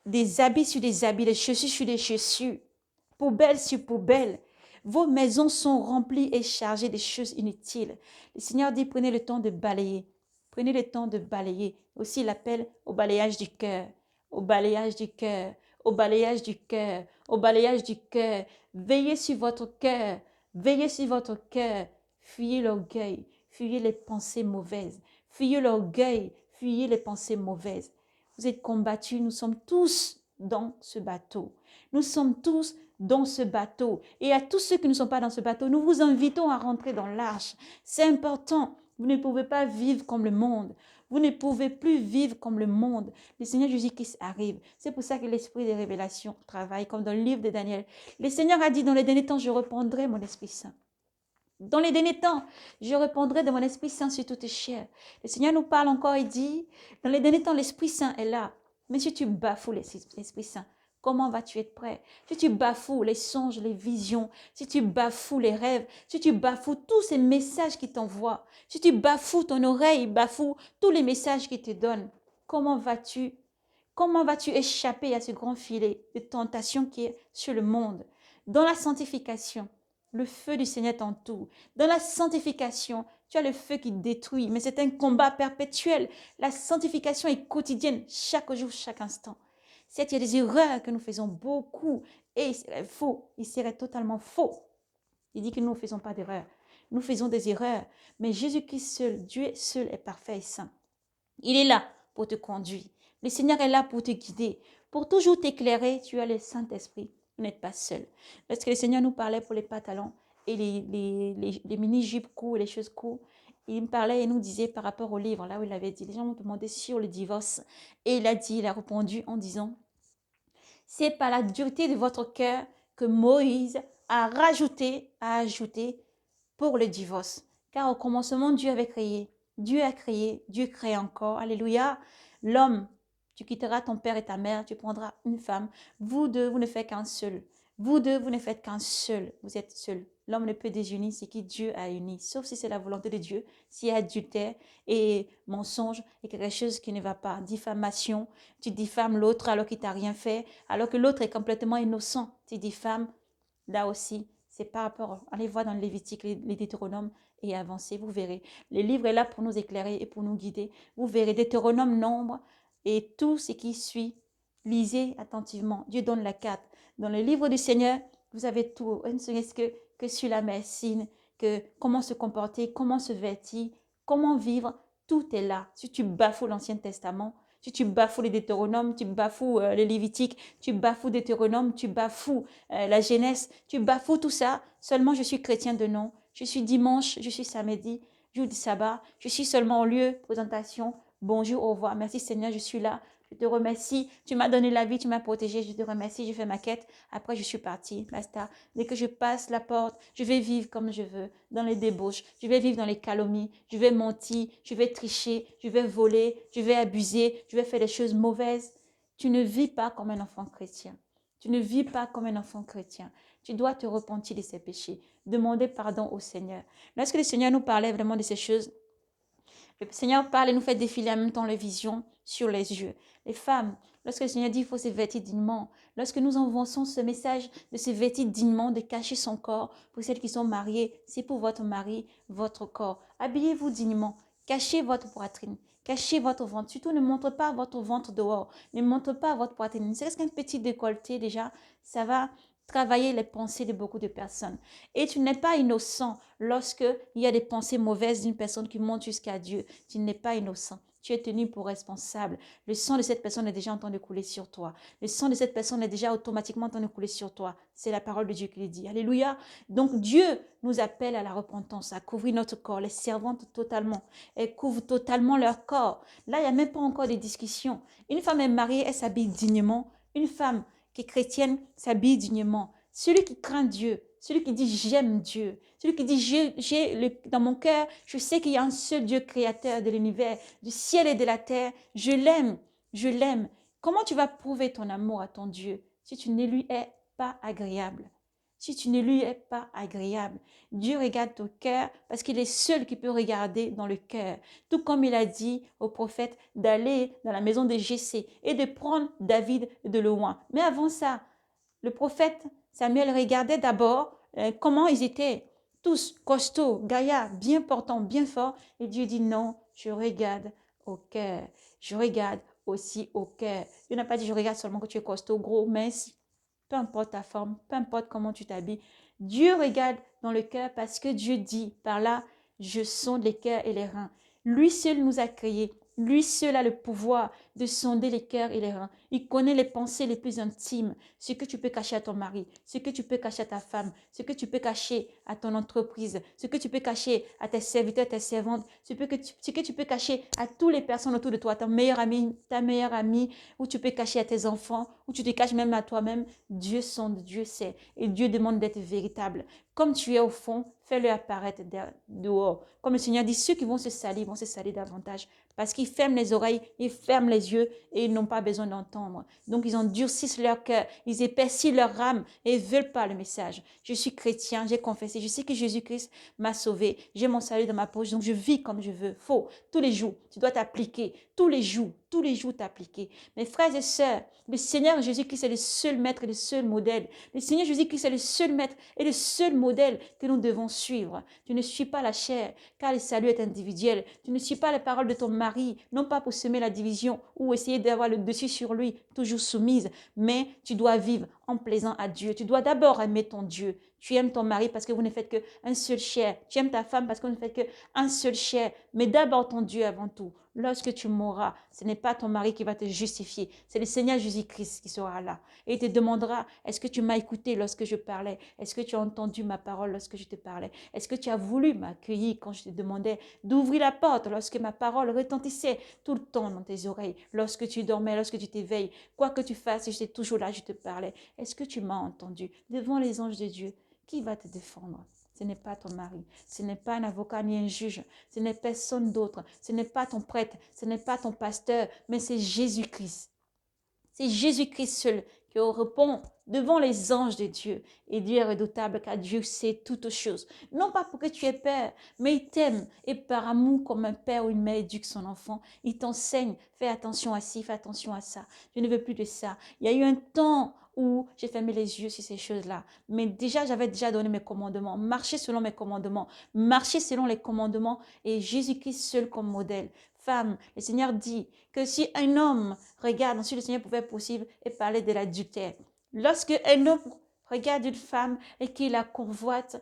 des habits sur des habits, des chaussures sur des chaussures, poubelle sur poubelle. Vos maisons sont remplies et chargées de choses inutiles. Le Seigneur dit, prenez le temps de balayer. Prenez le temps de balayer. Aussi, il appelle au balayage du cœur. Au balayage du cœur. Au balayage du cœur. Au balayage du cœur. Veillez sur votre cœur. Veillez sur votre cœur. Fuyez l'orgueil. Fuyez les pensées mauvaises. Fuyez l'orgueil. Fuyez les pensées mauvaises. Vous êtes combattus. Nous sommes tous dans ce bateau. Nous sommes tous dans ce bateau. Et à tous ceux qui ne sont pas dans ce bateau, nous vous invitons à rentrer dans l'arche. C'est important. Vous ne pouvez pas vivre comme le monde. Vous ne pouvez plus vivre comme le monde. Le Seigneur Jésus-Christ arrive. C'est pour ça que l'esprit des révélations travaille, comme dans le livre de Daniel. Le Seigneur a dit, dans les derniers temps, je répandrai mon Esprit Saint. Dans les derniers temps, je répandrai de mon Esprit Saint sur toutes chair. Le Seigneur nous parle encore et dit, dans les derniers temps, l'Esprit Saint est là. Mais si tu bafoues l'Esprit Saint, comment vas-tu être prêt? Si tu bafoues les songes, les visions, si tu bafoues les rêves, si tu bafoues tous ces messages qui t'envoient, si tu bafoues ton oreille, bafoues tous les messages qu'il te donne, comment vas-tu échapper à ce grand filet de tentation qui est sur le monde? Dans la sanctification, le feu du Seigneur t'entoure. Dans la sanctification, tu as le feu qui détruit, mais c'est un combat perpétuel. La sanctification est quotidienne, chaque jour, chaque instant. Certes, il y a des erreurs que nous faisons beaucoup et il serait faux, il serait totalement faux. Il dit que nous ne faisons pas d'erreurs. Nous faisons des erreurs, mais Jésus-Christ seul, Dieu seul est parfait et saint. Il est là pour te conduire. Le Seigneur est là pour te guider, pour toujours t'éclairer. Tu as le Saint-Esprit. Vous n'êtes pas seul. Lorsque le Seigneur nous parlait pour les pantalons et les mini-jupes courts, les choses courtes, il me parlait et nous disait par rapport au livre, là où il avait dit, les gens m'ont demandé sur le divorce. Et il a répondu en disant, c'est par la dureté de votre cœur que Moïse a ajouté pour le divorce. Car au commencement, Dieu avait créé. Dieu a créé, Dieu crée encore. Alléluia. L'homme, tu quitteras ton père et ta mère, tu prendras une femme. Vous deux, vous ne faites qu'un seul. Vous deux, vous ne faites qu'un seul. Vous êtes seuls. L'homme ne peut désunir ce qui Dieu a uni, sauf si c'est la volonté de Dieu. S'il y a adultère et mensonge et quelque chose qui ne va pas, diffamation, tu diffames l'autre alors qu'il t'a rien fait, alors que l'autre est complètement innocent. Tu diffames, là aussi, c'est par rapport, allez voir dans le Lévitique, les Deutéronomes et avancez, vous verrez. Le livre est là pour nous éclairer et pour nous guider. Vous verrez Deutéronome, Nombre et tout ce qui suit. Lisez attentivement. Dieu donne la carte. Dans le livre du Seigneur, vous avez tout. Ne serait-ce que sur la médecine, que comment se comporter, comment se vêtir, comment vivre. Tout est là. Si tu bafoues l'Ancien Testament, si tu bafoues les Deutéronomes, tu bafoues les Lévitiques, tu bafoues Deutéronome, tu bafoues la Genèse, tu bafoues tout ça. Seulement, je suis chrétien de nom. Je suis dimanche, je suis samedi, jour du sabbat. Je suis seulement au lieu, présentation. Bonjour, au revoir. Merci Seigneur, je suis là. Je te remercie. Tu m'as donné la vie, tu m'as protégé. Je te remercie. Je fais ma quête. Après, je suis partie. Basta. Dès que je passe la porte, je vais vivre comme je veux, dans les débauches. Je vais vivre dans les calomnies. Je vais mentir. Je vais tricher. Je vais voler. Je vais abuser. Je vais faire des choses mauvaises. Tu ne vis pas comme un enfant chrétien. Tu ne vis pas comme un enfant chrétien. Tu dois te repentir de ces péchés. Demander pardon au Seigneur. Lorsque le Seigneur nous parlait vraiment de ces choses, le Seigneur parle et nous fait défiler en même temps les visions sur les yeux. Les femmes, Lorsque le Seigneur dit qu'il faut se vêtir dignement, lorsque nous envoçons ce message de se vêtir dignement, de cacher son corps, pour celles qui sont mariées, c'est pour votre mari, votre corps. Habillez-vous dignement, cachez votre poitrine, cachez votre ventre. Surtout, ne montrez pas votre ventre dehors, ne montrez pas votre poitrine. C'est qu'un petit décolleté déjà, ça va travailler les pensées de beaucoup de personnes. Et tu n'es pas innocent lorsque il y a des pensées mauvaises d'une personne qui monte jusqu'à Dieu. Tu n'es pas innocent. Tu es tenu pour responsable. Le sang de cette personne est déjà en train de couler sur toi. Le sang de cette personne est déjà automatiquement en train de couler sur toi. C'est la parole de Dieu qui le dit. Alléluia. Donc Dieu nous appelle à la repentance, à couvrir notre corps. Les servantes totalement. Elles couvrent totalement leur corps. Là, il n'y a même pas encore de discussion. Une femme est mariée, elle s'habille dignement. Une femme qui est chrétienne s'habille dignement. Celui qui craint Dieu, celui qui dit j'aime Dieu, celui qui dit dans mon cœur, je sais qu'il y a un seul Dieu créateur de l'univers, du ciel et de la terre, je l'aime, je l'aime. Comment tu vas prouver ton amour à ton Dieu si tu ne lui es pas agréable? Si tu ne lui es pas agréable, Dieu regarde ton cœur parce qu'il est seul qui peut regarder dans le cœur. Tout comme il a dit au prophète d'aller dans la maison de Jessé et de prendre David de loin. Mais avant ça, le prophète Samuel regardait d'abord comment ils étaient, tous costauds, gaillards, bien portants, bien forts. Et Dieu dit non, je regarde au cœur. Je regarde aussi au cœur. Il n'a pas dit je regarde seulement que tu es costaud, gros, mince. Peu importe ta forme, peu importe comment tu t'habilles. Dieu regarde dans le cœur parce que Dieu dit par là, je sonde les cœurs et les reins. Lui seul nous a créés. Lui seul a le pouvoir de sonder les cœurs et les reins. Il connaît les pensées les plus intimes, ce que tu peux cacher à ton mari, ce que tu peux cacher à ta femme, ce que tu peux cacher à ton entreprise, ce que tu peux cacher à tes serviteurs, tes servantes, ce que tu peux cacher à toutes les personnes autour de toi, ta meilleure amie, ou tu peux cacher à tes enfants, ou tu te caches même à toi-même. Dieu sonde, Dieu sait, et Dieu demande d'être véritable. Comme tu es au fond, fais-le apparaître dehors. Comme le Seigneur dit, ceux qui vont se salir davantage parce qu'ils ferment les oreilles, ils ferment les yeux et ils n'ont pas besoin d'entendre. Donc, ils endurcissent leur cœur, ils épaississent leur âme et ils ne veulent pas le message. Je suis chrétien, j'ai confessé, je sais que Jésus-Christ m'a sauvé, j'ai mon salut dans ma poche, donc je vis comme je veux. Faux, tous les jours, tu dois t'appliquer, tous les jours t'appliquer. Mes frères et sœurs, le Seigneur Jésus-Christ est le seul maître et le seul modèle. Le Seigneur Jésus-Christ est le seul maître et le seul modèle que nous devons suivre. Tu ne suis pas la chair, car le salut est individuel. Tu ne suis pas les paroles de ton mari, non pas pour semer la division ou essayer d'avoir le dessus sur lui, toujours soumise, mais tu dois vivre en plaisant à Dieu. Tu dois d'abord aimer ton Dieu. Tu aimes ton mari parce que vous ne faites qu'un seul chair. Tu aimes ta femme parce que vous ne faites qu'un seul chair. Mais d'abord ton Dieu avant tout. Lorsque tu mourras, ce n'est pas ton mari qui va te justifier. C'est le Seigneur Jésus-Christ qui sera là. Et il te demandera, est-ce que tu m'as écouté lorsque je parlais? Est-ce que tu as entendu ma parole lorsque je te parlais? Est-ce que tu as voulu m'accueillir quand je te demandais d'ouvrir la porte lorsque ma parole retentissait tout le temps dans tes oreilles? Lorsque tu dormais, lorsque tu t'éveilles, quoi que tu fasses, j'étais toujours là, je te parlais. Est-ce que tu m'as entendu? Devant les anges de Dieu, qui va te défendre? Ce n'est pas ton mari, ce n'est pas un avocat ni un juge, ce n'est personne d'autre, ce n'est pas ton prêtre, ce n'est pas ton pasteur, mais c'est Jésus-Christ. C'est Jésus-Christ seul qui répond devant les anges de Dieu. Et Dieu est redoutable car Dieu sait toutes choses. Non pas pour que tu aies peur, mais il t'aime. Et par amour, comme un père ou une mère éduque son enfant, il t'enseigne. Fais attention à ci, fais attention à ça. Je ne veux plus de ça. Il y a eu un temps où j'ai fermé les yeux sur ces choses-là. Mais déjà, j'avais déjà donné mes commandements. Marcher selon mes commandements. Marcher selon les commandements et Jésus-Christ seul comme modèle. Femme, le Seigneur dit que si un homme regarde, ensuite le Seigneur pouvait poursuivre et parler de l'adultère. Lorsque un homme regarde une femme et qu'il la convoite,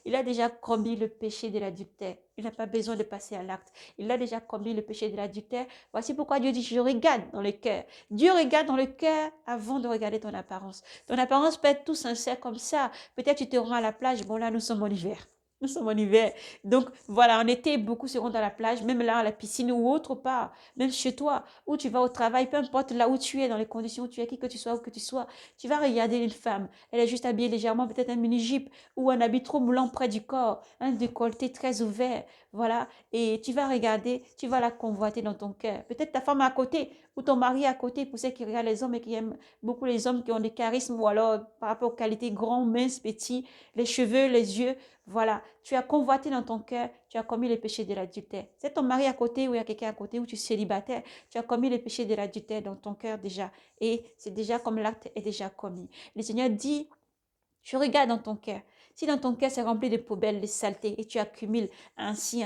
il a déjà commis le péché de l'adultère. Il n'a pas besoin de passer à l'acte. Il a déjà commis le péché de l'adultère. Voici pourquoi Dieu dit, je regarde dans le cœur. Dieu regarde dans le cœur avant de regarder ton apparence. Ton apparence peut être tout sincère comme ça. Peut-être tu te rends à la plage. Bon, là, nous sommes en hiver. Nous sommes en hiver. Donc, voilà, en été, beaucoup seront dans la plage, même là, à la piscine ou autre part, même chez toi, où tu vas au travail, peu importe là où tu es, dans les conditions où tu es, qui que tu sois, où que tu sois, tu vas regarder une femme. Elle est juste habillée légèrement, peut-être un mini-jupe ou un habit trop moulant près du corps, un décolleté très ouvert. voilà, et tu vas regarder, tu vas la convoiter dans ton cœur. Peut-être ta femme à côté ou ton mari à côté, pour ceux qui regardent les hommes et qui aiment beaucoup les hommes qui ont des charismes ou alors par rapport aux qualités grands, minces, petits, les cheveux, les yeux, voilà. Tu as convoité dans ton cœur, tu as commis le péché de l'adultère. C'est ton mari à côté ou il y a quelqu'un à côté ou tu es célibataire, tu as commis le péché de l'adultère dans ton cœur déjà. Et c'est déjà comme l'acte est déjà commis. Le Seigneur dit, je regarde dans ton cœur. Si dans ton cœur c'est rempli de poubelles, de saletés, et tu accumules ainsi,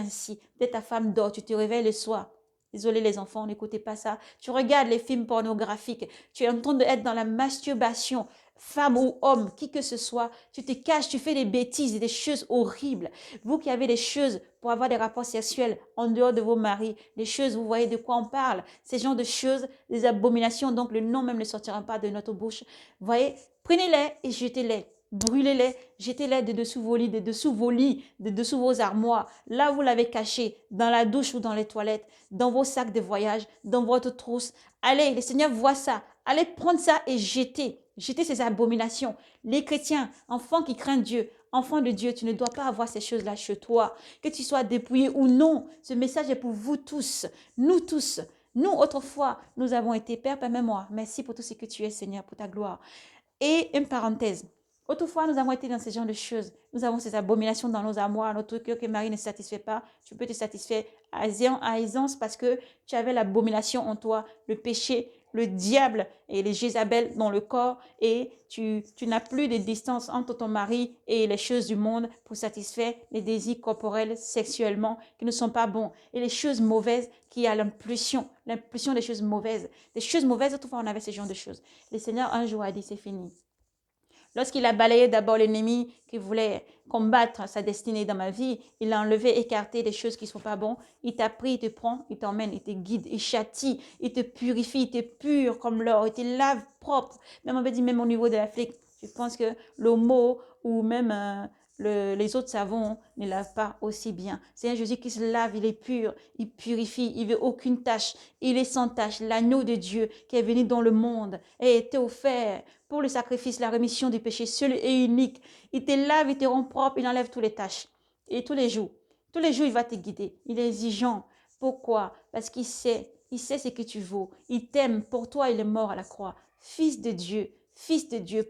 peut-être ta femme dort, tu te réveilles le soir. Désolé les enfants, n'écoutez pas ça. Tu regardes les films pornographiques, tu es en train d'être dans la masturbation, femme ou homme, qui que ce soit, tu te caches, tu fais des bêtises et des choses horribles. Vous qui avez des choses pour avoir des rapports sexuels en dehors de vos maris, des choses, vous voyez de quoi on parle, ces genres de choses, des abominations, donc le nom même ne sortira pas de notre bouche. Vous voyez, prenez-les et jetez-les. Brûlez-les, jetez-les de dessous vos lits, de dessous vos lits, de dessous vos armoires. Là, vous l'avez caché, dans la douche ou dans les toilettes, dans vos sacs de voyage, dans votre trousse. Allez, le Seigneur voit ça. Allez prendre ça et jetez. Jetez ces abominations. Les chrétiens, enfants qui craignent Dieu, enfants de Dieu, tu ne dois pas avoir ces choses-là chez toi. Que tu sois dépouillé ou non, ce message est pour vous tous, nous tous. Nous, autrefois, nous avons été, Père, permets-moi. Merci pour tout ce que tu es, Seigneur, pour ta gloire. Et une parenthèse. Autrefois, nous avons été dans ce genre de choses. Nous avons ces abominations dans nos armoires, notre cœur que Marie ne satisfait pas. Tu peux te satisfaire à aisance parce que tu avais l'abomination en toi, le péché, le diable et les Jézabel dans le corps et tu n'as plus de distance entre ton mari et les choses du monde pour satisfaire les désirs corporels sexuellement qui ne sont pas bons et les choses mauvaises qui a l'impulsion des choses mauvaises. Des choses mauvaises, autrefois on avait ce genre de choses. Le Seigneur un jour a dit c'est fini. Lorsqu'il a balayé d'abord l'ennemi qui voulait combattre sa destinée dans ma vie, il a enlevé, écarté des choses qui ne sont pas bonnes. Il t'a pris, il te prend, il t'emmène, il te guide, il châtie, il te purifie, il te pur comme l'or, il te lave propre. Même on veut dire, même au niveau de l'Afrique, je pense que l'homo ou même les autres savons ne lavent pas aussi bien. C'est un Jésus qui se lave, il est pur, il purifie, il veut aucune tâche, il est sans tâche. L'agneau de Dieu qui est venu dans le monde et été offert pour le sacrifice, la rémission du péché seul et unique. Il te lave, il te rend propre, il enlève toutes les tâches. Et tous les jours, il va te guider. Il est exigeant. Pourquoi? Parce qu'il sait ce que tu vaux. Il t'aime. Pour toi, il est mort à la croix. Fils de Dieu,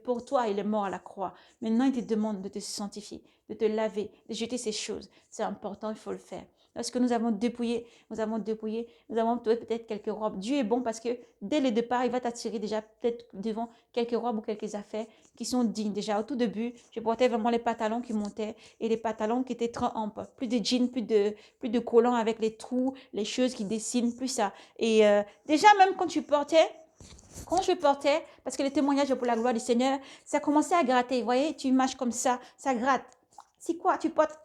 pour toi, il est mort à la croix. Maintenant, il te demande de te sanctifier, de te laver, de jeter ces choses. C'est important, il faut le faire. Lorsque nous avons dépouillé, nous avons trouvé peut-être quelques robes. Dieu est bon parce que dès le départ, il va t'attirer déjà peut-être devant quelques robes ou quelques affaires qui sont dignes. Déjà, au tout début, je portais vraiment les pantalons qui montaient et les pantalons qui étaient très amples. Plus de jeans, plus de collants avec les trous, les choses qui dessinent, plus ça. Et déjà, même quand je portais, parce que les témoignages pour la gloire du Seigneur, ça commençait à gratter. Vous voyez, tu marches comme ça gratte. C'est quoi? Tu portes,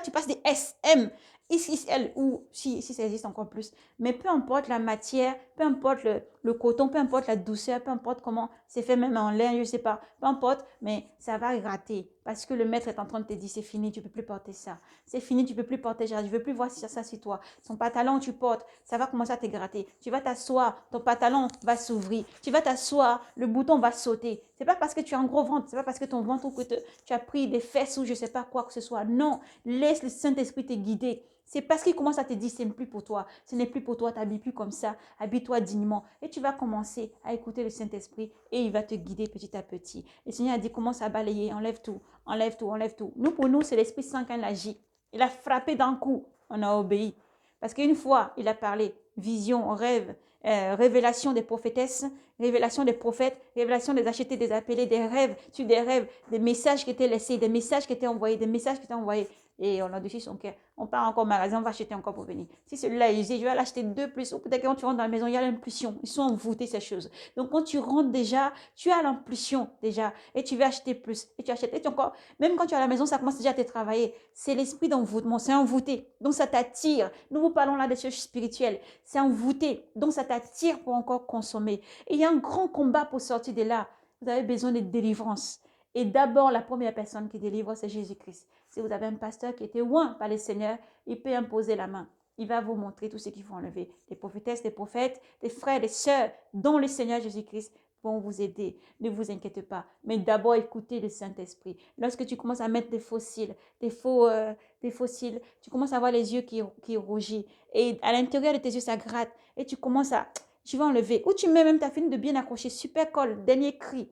tu passes des SM, XXL, ou si ça existe encore plus. Mais peu importe la matière, peu importe le coton, peu importe la douceur, peu importe comment c'est fait même en lin, je ne sais pas. Peu importe, mais ça va gratter. Parce que le maître est en train de te dire, c'est fini, tu ne peux plus porter ça. C'est fini, tu ne peux plus porter ça. Je ne veux plus voir ça sur toi. Son pantalon, tu portes, ça va commencer à te gratter. Tu vas t'asseoir, ton pantalon va s'ouvrir. Tu vas t'asseoir, le bouton va sauter. C'est pas parce que tu as un gros ventre, c'est pas parce que ton ventre ou que tu as pris des fesses ou je ne sais pas quoi que ce soit. Non, laisse le Saint-Esprit te guider. C'est parce qu'il commence à te dire, ce n'est plus pour toi. Ce n'est plus pour toi, t'habilles plus comme ça. Habille-toi dignement. Et tu vas commencer à écouter le Saint-Esprit et il va te guider petit à petit. Le Seigneur a dit, commence à balayer, enlève tout, enlève tout, enlève tout. Nous, pour nous, c'est l'Esprit Saint qui agit. Il a frappé d'un coup, on a obéi. Parce qu'une fois, il a parlé, vision, rêve, révélation des prophétesses, révélation des prophètes, révélation des achetés, des appelés, des rêves, sur des rêves, des messages qui étaient laissés, des messages qui étaient envoyés, des messages qui étaient envoyés. Et on a dessus son cœur. On part encore au magasin, on va acheter encore pour venir. Si celui-là est usé, je vais l'acheter deux plus. Ou peut-être que quand tu rentres dans la maison, il y a l'impulsion. Ils sont envoûtés, ces choses. Donc quand tu rentres déjà, tu as l'impulsion déjà. Et tu vas acheter plus. Et tu achètes. Et tu encore, même quand tu es à la maison, ça commence déjà à te travailler. C'est l'esprit d'envoûtement. C'est envoûté. Donc ça t'attire. Nous vous parlons là des choses spirituelles. C'est envoûté. Donc ça t'attire pour encore consommer. Et il y a un grand combat pour sortir de là. Vous avez besoin de délivrance. Et d'abord, la première personne qui délivre, c'est Jésus-Christ. Si vous avez un pasteur qui était oint par le Seigneur, il peut imposer la main. Il va vous montrer tout ce qu'il faut enlever. Des prophétesses, des prophètes, des frères, des sœurs, dont le Seigneur Jésus-Christ, vont vous aider. Ne vous inquiétez pas. Mais d'abord, écoutez le Saint-Esprit. Lorsque tu commences à mettre des fossiles, tu commences à avoir les yeux qui rougissent. Et à l'intérieur de tes yeux, ça gratte. Et tu commences à... Tu vas enlever. Ou tu mets même ta fine de bien accrocher. Super col. Dernier cri.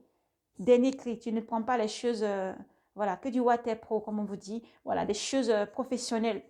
Dernier cri. Tu ne prends pas les choses... voilà, que du water pro, comme on vous dit. Voilà, des choses professionnelles.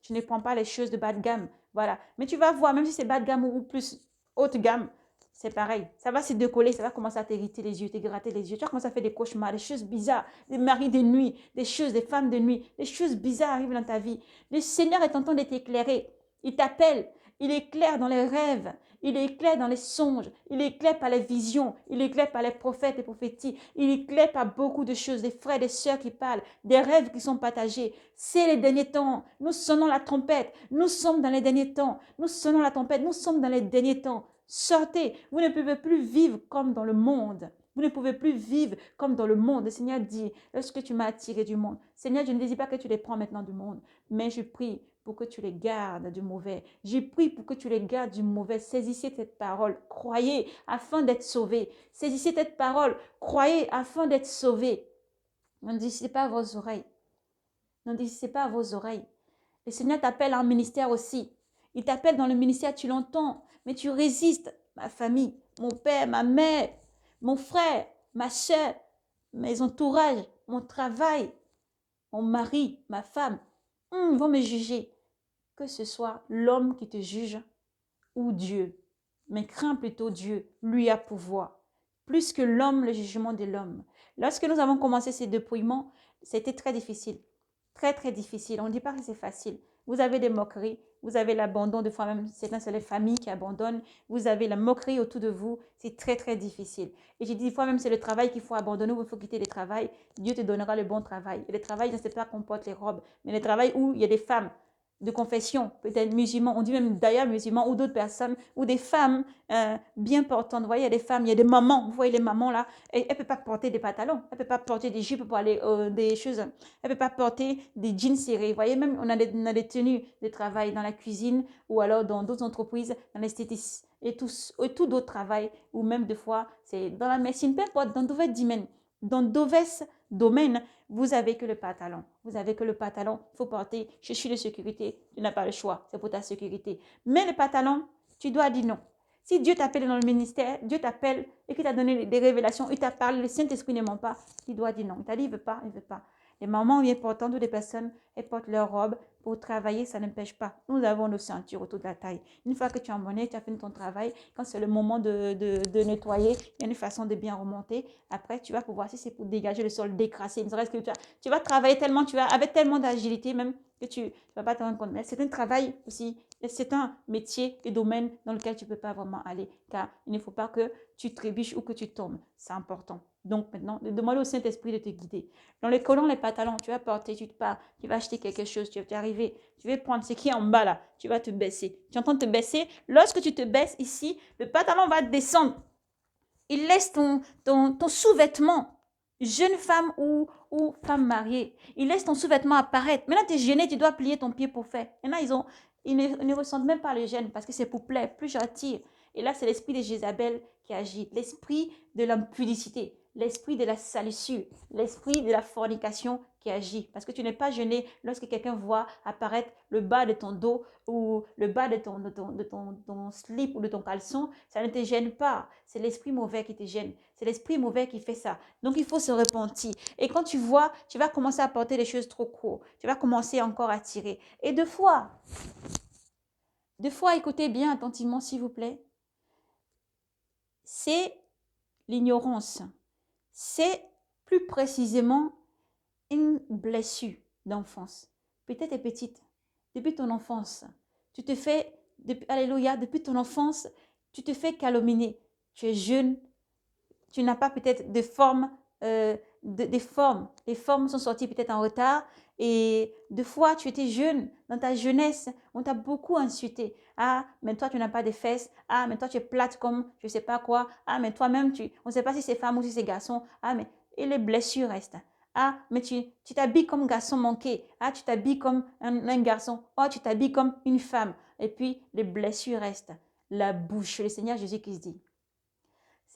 Tu ne prends pas les choses de bas de gamme. Voilà. Mais tu vas voir, même si c'est bas de gamme ou plus haute gamme, c'est pareil. Ça va se décoller, ça va commencer à t'irriter les yeux, te gratter les yeux. Tu vas commencer à faire des cauchemars, des choses bizarres, des maris de nuit, des femmes de nuit, des choses bizarres arrivent dans ta vie. Le Seigneur est en train de t'éclairer. Il t'appelle. Il éclaire dans les rêves. Il éclaire dans les songes. Il éclaire par les visions. Il éclaire par les prophètes et prophéties. Il éclaire par beaucoup de choses. Des frères, des sœurs qui parlent. Des rêves qui sont partagés. C'est les derniers temps. Nous sonnons la trompette. Nous sommes dans les derniers temps. Nous sonnons la trompette. Nous sommes dans les derniers temps. Sortez. Vous ne pouvez plus vivre comme dans le monde. Vous ne pouvez plus vivre comme dans le monde. Le Seigneur dit, lorsque tu m'as attiré du monde, Seigneur, je ne désire pas que tu les prends maintenant du monde, mais je prie pour que tu les gardes du mauvais. Je prie pour que tu les gardes du mauvais. Saisissez cette parole. Croyez afin d'être sauvés. Saisissez cette parole. Croyez afin d'être sauvés. N'endurcissez pas vos oreilles. N'endurcissez pas vos oreilles. Le Seigneur t'appelle en ministère aussi. Il t'appelle dans le ministère, tu l'entends, mais tu résistes. Ma famille, mon père, ma mère, mon frère, ma soeur, mes entourages, mon travail, mon mari, ma femme, ils vont me juger. Que ce soit l'homme qui te juge ou Dieu. Mais crains plutôt Dieu, lui a pouvoir. Plus que l'homme, le jugement de l'homme. Lorsque nous avons commencé ces dépouillements, c'était très difficile. Très, très difficile. On ne dit pas que c'est facile. Vous avez des moqueries, vous avez l'abandon, de fois même, c'est les familles qui abandonnent, vous avez la moquerie autour de vous, c'est très, très difficile. Et j'ai dit, des fois même, c'est le travail qu'il faut abandonner ou il faut quitter le travail. Dieu te donnera le bon travail. Et le travail, je ne sais pas qu'on porte les robes, mais le travail où il y a des femmes de confession, peut-être musulmans, on dit même d'ailleurs musulmans ou d'autres personnes, ou des femmes bien portantes. Vous voyez, il y a des femmes, il y a des mamans, vous voyez les mamans là, elles ne peuvent pas porter des pantalons, elles ne peuvent pas porter des jupes pour aller des choses, elles ne peuvent pas porter des jeans serrés. Vous voyez, même on a des tenues de travail dans la cuisine ou alors dans d'autres entreprises, dans l'esthétisme et tout d'autres travail, ou même des fois, c'est dans la médecine, peu importe, dans d'autres domaines. Dans d'autres domaines, vous avez que le pantalon. Vous avez que le pantalon. Il faut porter chaussures de sécurité. Tu n'as pas le choix. C'est pour ta sécurité. Mais le pantalon, tu dois dire non. Si Dieu t'appelle dans le ministère, Dieu t'appelle et qu'il t'a donné des révélations, il t'a parlé, le Saint-Esprit ne ment pas, il doit dire non. Il t'a dit, il ne veut pas, il ne veut pas. Les mamans bien portantes ou des personnes, elles portent leur robe pour travailler, ça n'empêche pas. Nous avons nos ceintures autour de la taille. Une fois que tu as emmené, tu as fini ton travail, quand c'est le moment de nettoyer, il y a une façon de bien remonter. Après, tu vas pouvoir, si c'est pour dégager le sol, décrasser. Il reste que tu vas travailler tellement, tu vas avec tellement d'agilité même que tu ne vas pas te rendre compte. Mais c'est un travail aussi, c'est un métier et domaine dans lequel tu ne peux pas vraiment aller, car il ne faut pas que tu trébuches ou que tu tombes. C'est important. Donc maintenant, demande au Saint-Esprit de te guider. Dans les collants, les pantalons, tu vas porter, tu te pars, tu vas acheter quelque chose, tu vas arriver, tu vas prendre ce qui est en bas là, tu vas te baisser. Tu es en train de te baisser. Lorsque tu te baisses ici, le pantalon va descendre. Il laisse ton sous-vêtement, jeune femme ou femme mariée. Il laisse ton sous-vêtement apparaître. Maintenant, tu es gêné, tu dois plier ton pied pour faire. Maintenant, ils ne ressentent même pas le gêne parce que c'est pour plaire. Plus j'attire. Et là, c'est l'esprit de Jézabel qui agit. L'esprit de l'impudicité, l'esprit de la salissure, l'esprit de la fornication qui agit. Parce que tu n'es pas gêné lorsque quelqu'un voit apparaître le bas de ton dos ou le bas de ton slip ou de ton caleçon. Ça ne te gêne pas. C'est l'esprit mauvais qui te gêne. C'est l'esprit mauvais qui fait ça. Donc, il faut se repentir. Et quand tu vois, tu vas commencer à porter des choses trop courtes. Tu vas commencer encore à tirer. Et deux fois, écoutez bien attentivement, s'il vous plaît. C'est l'ignorance. C'est plus précisément une blessure d'enfance. Peut-être est petite. Depuis ton enfance, tu te fais, alléluia, depuis ton enfance, tu te fais calomnier. Tu es jeune, tu n'as pas peut-être de forme, des formes. Les formes sont sorties peut-être en retard. Et deux fois, tu étais jeune, dans ta jeunesse, on t'a beaucoup insulté. Ah, mais toi, tu n'as pas de fesses. Ah, mais toi, tu es plate comme je ne sais pas quoi. Ah, mais toi-même, on ne sait pas si c'est femme ou si c'est garçon. Ah, mais... Et les blessures restent. Ah, mais tu t'habilles comme garçon manqué. Ah, tu t'habilles comme un garçon. Oh, tu t'habilles comme une femme. Et puis, les blessures restent. La bouche, le Seigneur Jésus qui se dit.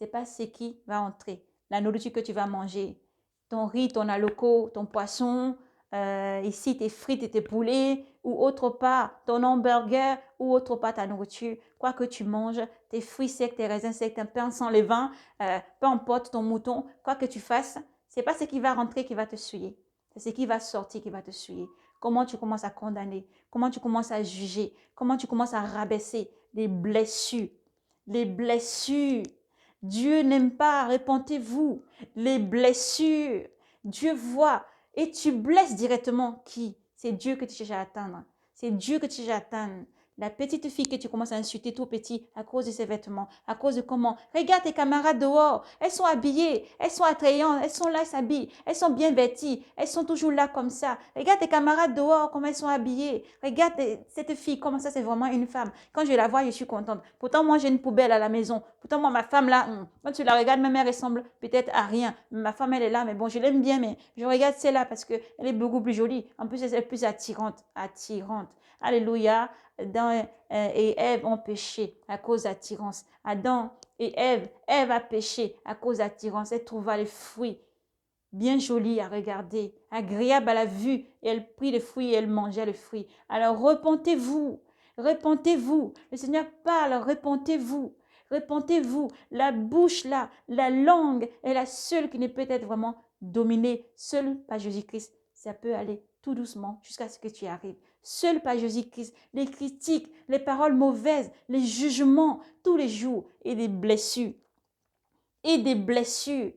c'est pas ce qui va entrer. La nourriture que tu vas manger, ton riz, ton aloco, ton poisson, ici tes frites et tes poulets, ou autre part ton hamburger, ou autre part ta nourriture, quoi que tu manges, tes fruits secs, tes raisins secs, un pain sans levain, peu importe ton mouton, quoi que tu fasses, c'est pas ce qui va rentrer qui va te souiller, c'est ce qui va sortir qui va te souiller. Comment tu commences à condamner, comment tu commences à juger, comment tu commences à rabaisser les blessures. Les blessures. Dieu n'aime pas, répentez-vous. Les blessures. Dieu voit et tu blesses directement qui? C'est Dieu que tu cherches à atteindre. C'est Dieu que tu cherches à atteindre. La petite fille que tu commences à insulter tout petit à cause de ses vêtements, à cause de comment. Regarde tes camarades dehors, elles sont habillées, elles sont attrayantes, elles sont là, elles s'habillent, elles sont bien vêtues, elles sont toujours là comme ça. Regarde tes camarades dehors, comment elles sont habillées. Regarde cette fille, comment ça c'est vraiment une femme. Quand je la vois, je suis contente. Pourtant, moi j'ai une poubelle à la maison. Pourtant, moi ma femme là, quand tu la regardes, même elle ressemble peut-être à rien. Ma femme elle est là, mais bon, je l'aime bien, mais je regarde celle-là parce qu'elle est beaucoup plus jolie. En plus, elle est plus attirante. Alléluia. Adam et Ève ont péché à cause d'attirance. Adam et Ève a péché à cause d'attirance. Elle trouva les fruits bien jolis à regarder, agréables à la vue, et elle prit les fruits et elle mangeait les fruits. Alors repentez-vous, repentez-vous. Le Seigneur parle, repentez-vous. Repentez-vous. La bouche là, la langue est la seule qui ne peut être vraiment dominée seule par Jésus-Christ. Ça peut aller tout doucement jusqu'à ce que tu y arrives. Seul par Jésus-Christ, les critiques, les paroles mauvaises, les jugements tous les jours et des blessures. Et des blessures.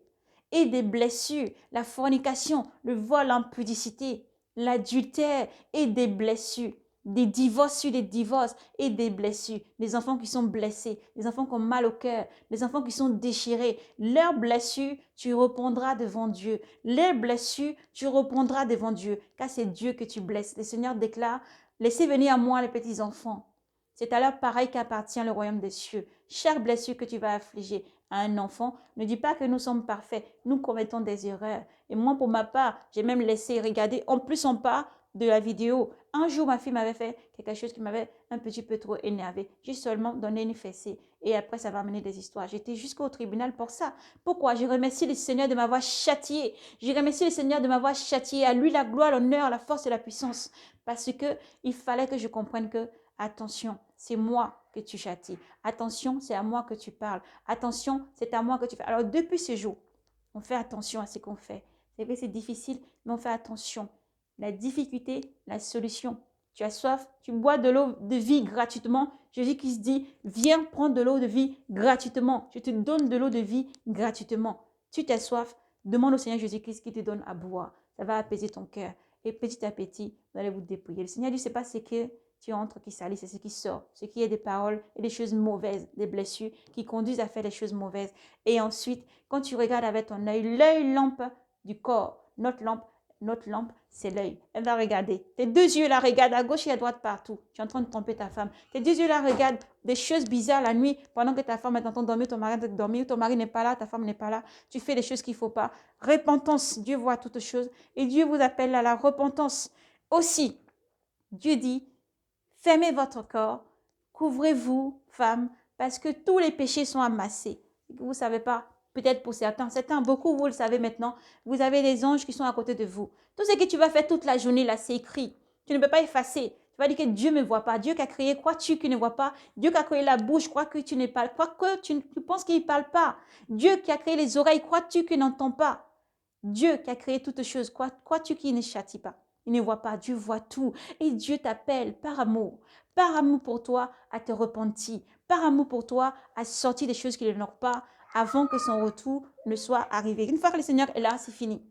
Et des blessures. La fornication, le vol, l'impudicité, l'adultère et des blessures. Des divorces sur des divorces et des blessures. Des enfants qui sont blessés, des enfants qui ont mal au cœur, des enfants qui sont déchirés. Leurs blessures, tu répondras devant Dieu. Les blessures, tu répondras devant Dieu. Car c'est Dieu que tu blesses. Le Seigneur déclare, laissez venir à moi les petits enfants. C'est à leur pareil qu'appartient le royaume des cieux. Chaque blessure que tu vas affliger à un enfant, ne dis pas que nous sommes parfaits. Nous commettons des erreurs. Et moi, pour ma part, j'ai même laissé regarder. En plus, on part de la vidéo. Un jour, ma fille m'avait fait quelque chose qui m'avait un petit peu trop énervé. J'ai seulement donné une fessée. Et après, ça va amener des histoires. J'étais jusqu'au tribunal pour ça. Pourquoi? Je remercie le Seigneur de m'avoir châtié. Je remercie le Seigneur de m'avoir châtié. À lui la gloire, l'honneur, la force et la puissance. Parce que il fallait que je comprenne que, attention, c'est moi que tu châties. Attention, c'est à moi que tu parles. Attention, c'est à moi que tu fais. Alors, depuis ce jour, on fait attention à ce qu'on fait. C'est vrai, c'est difficile, mais on fait attention. La difficulté, la solution. Tu as soif, tu bois de l'eau de vie gratuitement. Jésus qui se dit, viens prendre de l'eau de vie gratuitement. Je te donne de l'eau de vie gratuitement. Tu t'as soif, demande au Seigneur Jésus-Christ qui te donne à boire. Ça va apaiser ton cœur. Et petit à petit, vous allez vous dépouiller. Le Seigneur dit, c'est pas ce que tu entres qui salit, c'est ce qui sort. Ce qui est des paroles et des choses mauvaises, des blessures qui conduisent à faire des choses mauvaises. Et ensuite, quand tu regardes avec ton œil, l'œil lampe du corps, notre lampe, c'est l'œil. Elle va regarder. Tes deux yeux la regardent à gauche et à droite partout. Tu es en train de tromper ta femme. Tes deux yeux la regardent des choses bizarres la nuit pendant que ta femme est en train de dormir, ton mari est en train de dormir, ton mari n'est pas là, ta femme n'est pas là. Tu fais des choses qu'il ne faut pas. Repentance, Dieu voit toutes choses et Dieu vous appelle à la repentance. Aussi, Dieu dit, fermez votre corps, couvrez-vous, femmes, parce que tous les péchés sont amassés. Vous ne savez pas, peut-être pour certains, beaucoup, vous le savez maintenant, vous avez des anges qui sont à côté de vous. Tout ce que tu vas faire toute la journée, là, c'est écrit. Tu ne peux pas effacer. Tu vas dire que Dieu ne me voit pas. Dieu qui a créé, crois-tu qu'il ne voit pas? Dieu qui a créé la bouche, crois que tu ne parles pas? Crois que tu penses qu'il ne parle pas? Dieu qui a créé les oreilles, crois-tu qu'il n'entend pas? Dieu qui a créé toutes choses, crois-tu qu'il ne châtie pas? Il ne voit pas, Dieu voit tout. Et Dieu t'appelle par amour pour toi à te repentir, par amour pour toi à sortir des choses qui ne l'honorent pas avant que son retour ne soit arrivé. Une fois que le Seigneur est là, c'est fini.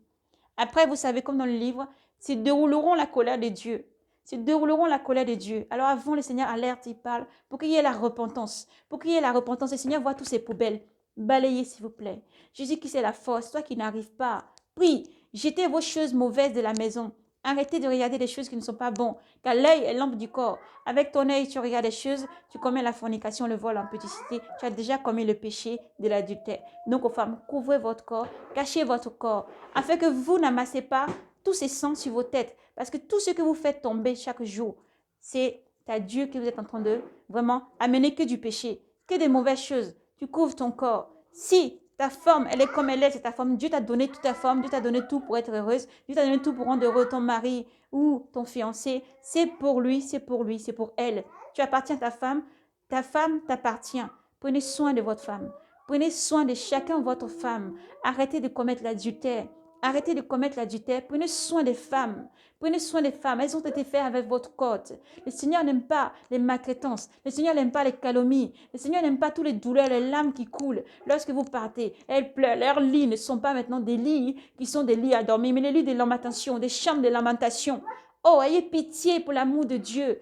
Après, vous savez, comme dans le livre, s'ils dérouleront la colère de Dieu. S'ils dérouleront la colère de Dieu. Alors avant, le Seigneur alerte, il parle pour qu'il y ait la repentance. Pour qu'il y ait la repentance, le Seigneur voit toutes ces poubelles. Balayez, s'il vous plaît. Jésus qui c'est la force, toi qui n'arrives pas. Prie, jetez vos choses mauvaises de la maison. Arrêtez de regarder des choses qui ne sont pas bonnes. Car l'œil est lampe du corps. Avec ton œil, tu regardes des choses, tu commets la fornication, le vol, l'impudicité. Tu as déjà commis le péché de l'adultère. Donc, aux femmes, couvrez votre corps, cachez votre corps, afin que vous n'amassez pas tous ces sangs sur vos têtes. Parce que tout ce que vous faites tomber chaque jour, c'est à Dieu que vous êtes en train de vraiment amener que du péché, que des mauvaises choses. Tu couvres ton corps. Si ta forme, elle est comme elle est, c'est ta forme. Dieu t'a donné toute ta forme, Dieu t'a donné tout pour être heureuse, Dieu t'a donné tout pour rendre heureux ton mari ou ton fiancé. C'est pour lui, c'est pour lui, c'est pour elle. Tu appartiens à ta femme t'appartient. Prenez soin de votre femme. Prenez soin de chacun de votre femme. Arrêtez de commettre l'adultère. Arrêtez de commettre l'adultère. Prenez soin des femmes. Prenez soin des femmes. Elles ont été faites avec votre côte. Le Seigneur n'aime pas les maltraitances. Le Seigneur n'aime pas les calomnies. Le Seigneur n'aime pas toutes les douleurs, les larmes qui coulent lorsque vous partez. Elles pleurent. Leurs lits ne sont pas maintenant des lits qui sont des lits à dormir, mais les lits de lamentation, des chambres de lamentation. Oh, ayez pitié pour l'amour de Dieu,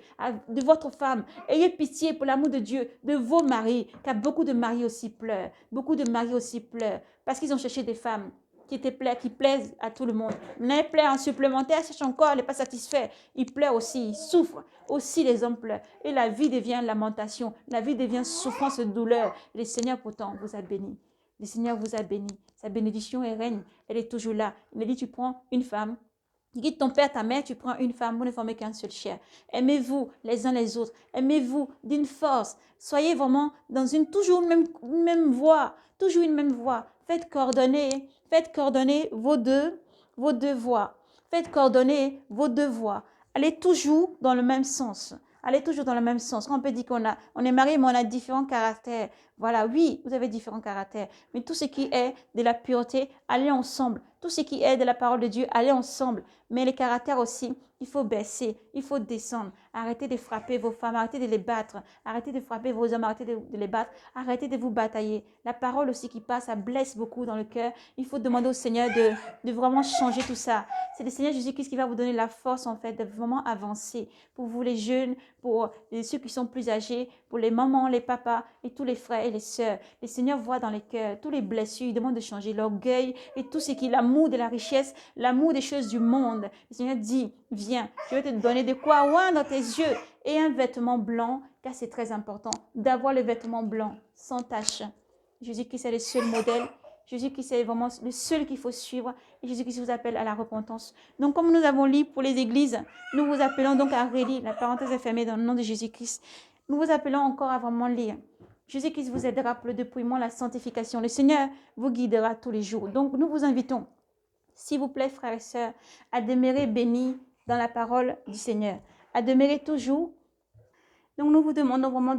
de votre femme. Ayez pitié pour l'amour de Dieu, de vos maris, car beaucoup de maris aussi pleurent. Beaucoup de maris aussi pleurent parce qu'ils ont cherché des femmes qui plaisent à tout le monde. L'un pleure en supplémentaire, cherche encore, n'est pas satisfait. Il pleure aussi, il souffre. Aussi les hommes pleurent. Et la vie devient lamentation. La vie devient souffrance et douleur. Le Seigneur pourtant vous a béni. Le Seigneur vous a béni. Sa bénédiction et règne. Elle est toujours là. Il dit, tu prends une femme. Il dit, ton père, ta mère, tu prends une femme, vous ne formez qu'un seul chair. Aimez-vous les uns les autres. Aimez-vous d'une force. Soyez vraiment dans toujours une même voie. Toujours une même voie. Faites coordonner vos deux voies. Faites coordonner vos deux voies. Allez toujours dans le même sens. Allez toujours dans le même sens. Quand on peut dire on est marié, mais on a différents caractères. Voilà, oui, vous avez différents caractères. Mais tout ce qui est de la pureté, allez ensemble. Tout ce qui est de la parole de Dieu, allez ensemble. Mais les caractères aussi, il faut baisser, il faut descendre. Arrêtez de frapper vos femmes, arrêtez de les battre. Arrêtez de frapper vos hommes, arrêtez de les battre. Arrêtez de vous batailler. La parole aussi qui passe, ça blesse beaucoup dans le cœur. Il faut demander au Seigneur de vraiment changer tout ça. C'est le Seigneur Jésus-Christ qui va vous donner la force en fait de vraiment avancer. Pour vous les jeunes, pour ceux qui sont plus âgés, pour les mamans, les papas et tous les frères et les sœurs. Le Seigneur voit dans les cœurs tous les blessures. Il demande de changer l'orgueil et tout ce qui est l'amour de la richesse, l'amour des choses du monde. Le Seigneur dit, viens, je vais te donner de quoi oindre tes yeux et un vêtement blanc, car c'est très important d'avoir le vêtement blanc sans tache. Jésus-Christ est le seul modèle. Jésus-Christ est vraiment le seul qu'il faut suivre. Et Jésus-Christ vous appelle à la repentance. Donc, comme nous avons lu pour les églises, nous vous appelons donc à relire. La parenthèse est fermée dans le nom de Jésus-Christ. Nous vous appelons encore à vraiment lire. Jésus-Christ vous aidera pour le dépouillement, la sanctification. Le Seigneur vous guidera tous les jours. Donc, nous vous invitons, s'il vous plaît, frères et sœurs, à demeurer bénis dans la parole du Seigneur. À demeurer toujours. Donc, nous vous demandons vraiment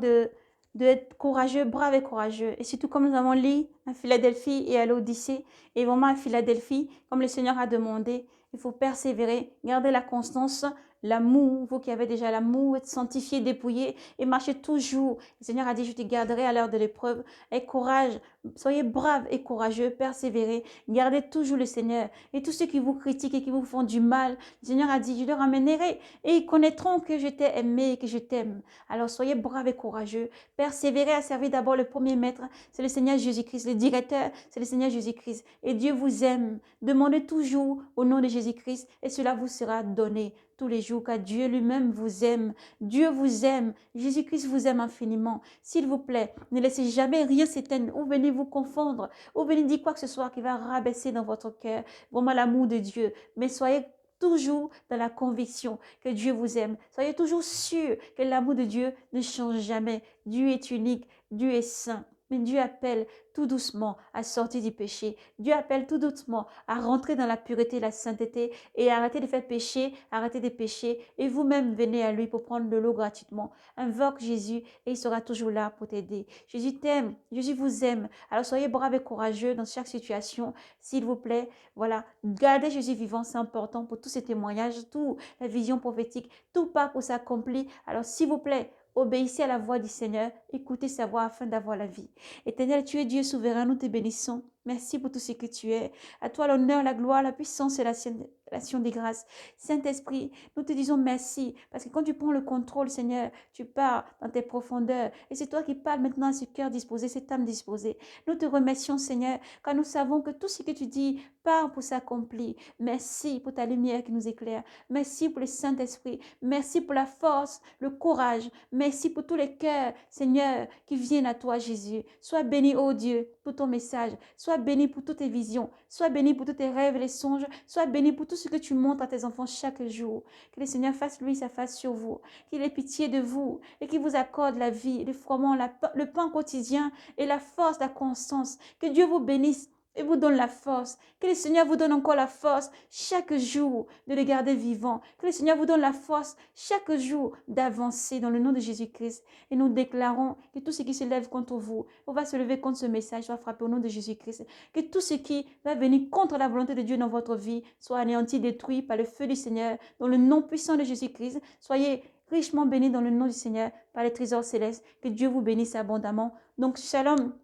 d'être courageux, brave et courageux. Et surtout, comme nous avons lu à Philadelphie et à l'Odyssée, et vraiment à Philadelphie, comme le Seigneur a demandé, il faut persévérer, garder la constance, l'amour, vous qui avez déjà l'amour, être sanctifié, dépouillé et marchez toujours. Le Seigneur a dit, je te garderai à l'heure de l'épreuve. Aie courage, soyez braves et courageux, persévérez, gardez toujours le Seigneur. Et tous ceux qui vous critiquent et qui vous font du mal, le Seigneur a dit, je les ramènerai et ils connaîtront que je t'ai aimé et que je t'aime. Alors soyez braves et courageux, persévérez à servir d'abord le premier maître, c'est le Seigneur Jésus-Christ, le directeur, c'est le Seigneur Jésus-Christ. Et Dieu vous aime. Demandez toujours au nom de Jésus-Christ et cela vous sera donné tous les jours, car Dieu lui-même vous aime. Dieu vous aime. Jésus-Christ vous aime infiniment. S'il vous plaît, ne laissez jamais rien s'éteindre ou venez vous confondre ou venez dire quoi que ce soit qui va rabaisser dans votre cœur vraiment l'amour de Dieu. Mais soyez toujours dans la conviction que Dieu vous aime. Soyez toujours sûr que l'amour de Dieu ne change jamais. Dieu est unique, Dieu est saint. Mais Dieu appelle tout doucement à sortir du péché. Dieu appelle tout doucement à rentrer dans la pureté et la sainteté et arrêter de faire pécher, arrêter de pécher. Et vous-même, venez à lui pour prendre de l'eau gratuitement. Invoque Jésus et il sera toujours là pour t'aider. Jésus t'aime, Jésus vous aime. Alors soyez braves et courageux dans chaque situation, s'il vous plaît. Voilà, gardez Jésus vivant, c'est important pour tous ces témoignages, toute la vision prophétique, tout pas pour s'accomplir. Alors s'il vous plaît, obéissez à la voix du Seigneur, écoutez sa voix afin d'avoir la vie. Éternel, tu es Dieu souverain, nous te bénissons. Merci pour tout ce que tu es. À toi l'honneur, la gloire, la puissance et l'action des grâces. Saint-Esprit, nous te disons merci parce que quand tu prends le contrôle, Seigneur, tu pars dans tes profondeurs et c'est toi qui parles maintenant à ce cœur disposé, cette âme disposée. Nous te remercions, Seigneur, car nous savons que tout ce que tu dis part pour s'accomplir. Merci pour ta lumière qui nous éclaire. Merci pour le Saint-Esprit. Merci pour la force, le courage. Merci pour tous les cœurs, Seigneur, qui viennent à toi, Jésus. Sois béni, ô Dieu, pour ton message. Sois béni pour toutes tes visions. Sois béni pour tous tes rêves et les songes. Sois béni pour tout ce que tu montres à tes enfants chaque jour. Que le Seigneur fasse lui sa face sur vous, qu'il ait pitié de vous et qu'il vous accorde la vie, le froment, le pain quotidien et la force, la constance. Que Dieu vous bénisse et vous donne la force. Que le Seigneur vous donne encore la force chaque jour de le garder vivant. Que le Seigneur vous donne la force chaque jour d'avancer dans le nom de Jésus-Christ. Et nous déclarons que tout ce qui se lève contre vous, on va se lever contre ce message, va frapper au nom de Jésus-Christ. Que tout ce qui va venir contre la volonté de Dieu dans votre vie soit anéanti, détruit par le feu du Seigneur, dans le nom puissant de Jésus-Christ. Soyez richement bénis dans le nom du Seigneur par les trésors célestes. Que Dieu vous bénisse abondamment. Donc, shalom,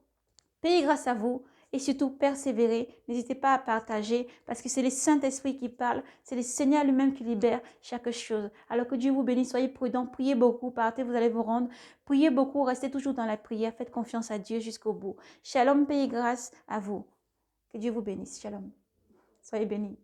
paix et grâce à vous. Et surtout, persévérez. N'hésitez pas à partager parce que c'est le Saint-Esprit qui parle. C'est le Seigneur lui-même qui libère chaque chose. Alors que Dieu vous bénisse. Soyez prudents. Priez beaucoup. Partez, vous allez vous rendre. Priez beaucoup. Restez toujours dans la prière. Faites confiance à Dieu jusqu'au bout. Shalom, paix et grâce à vous. Que Dieu vous bénisse. Shalom. Soyez bénis.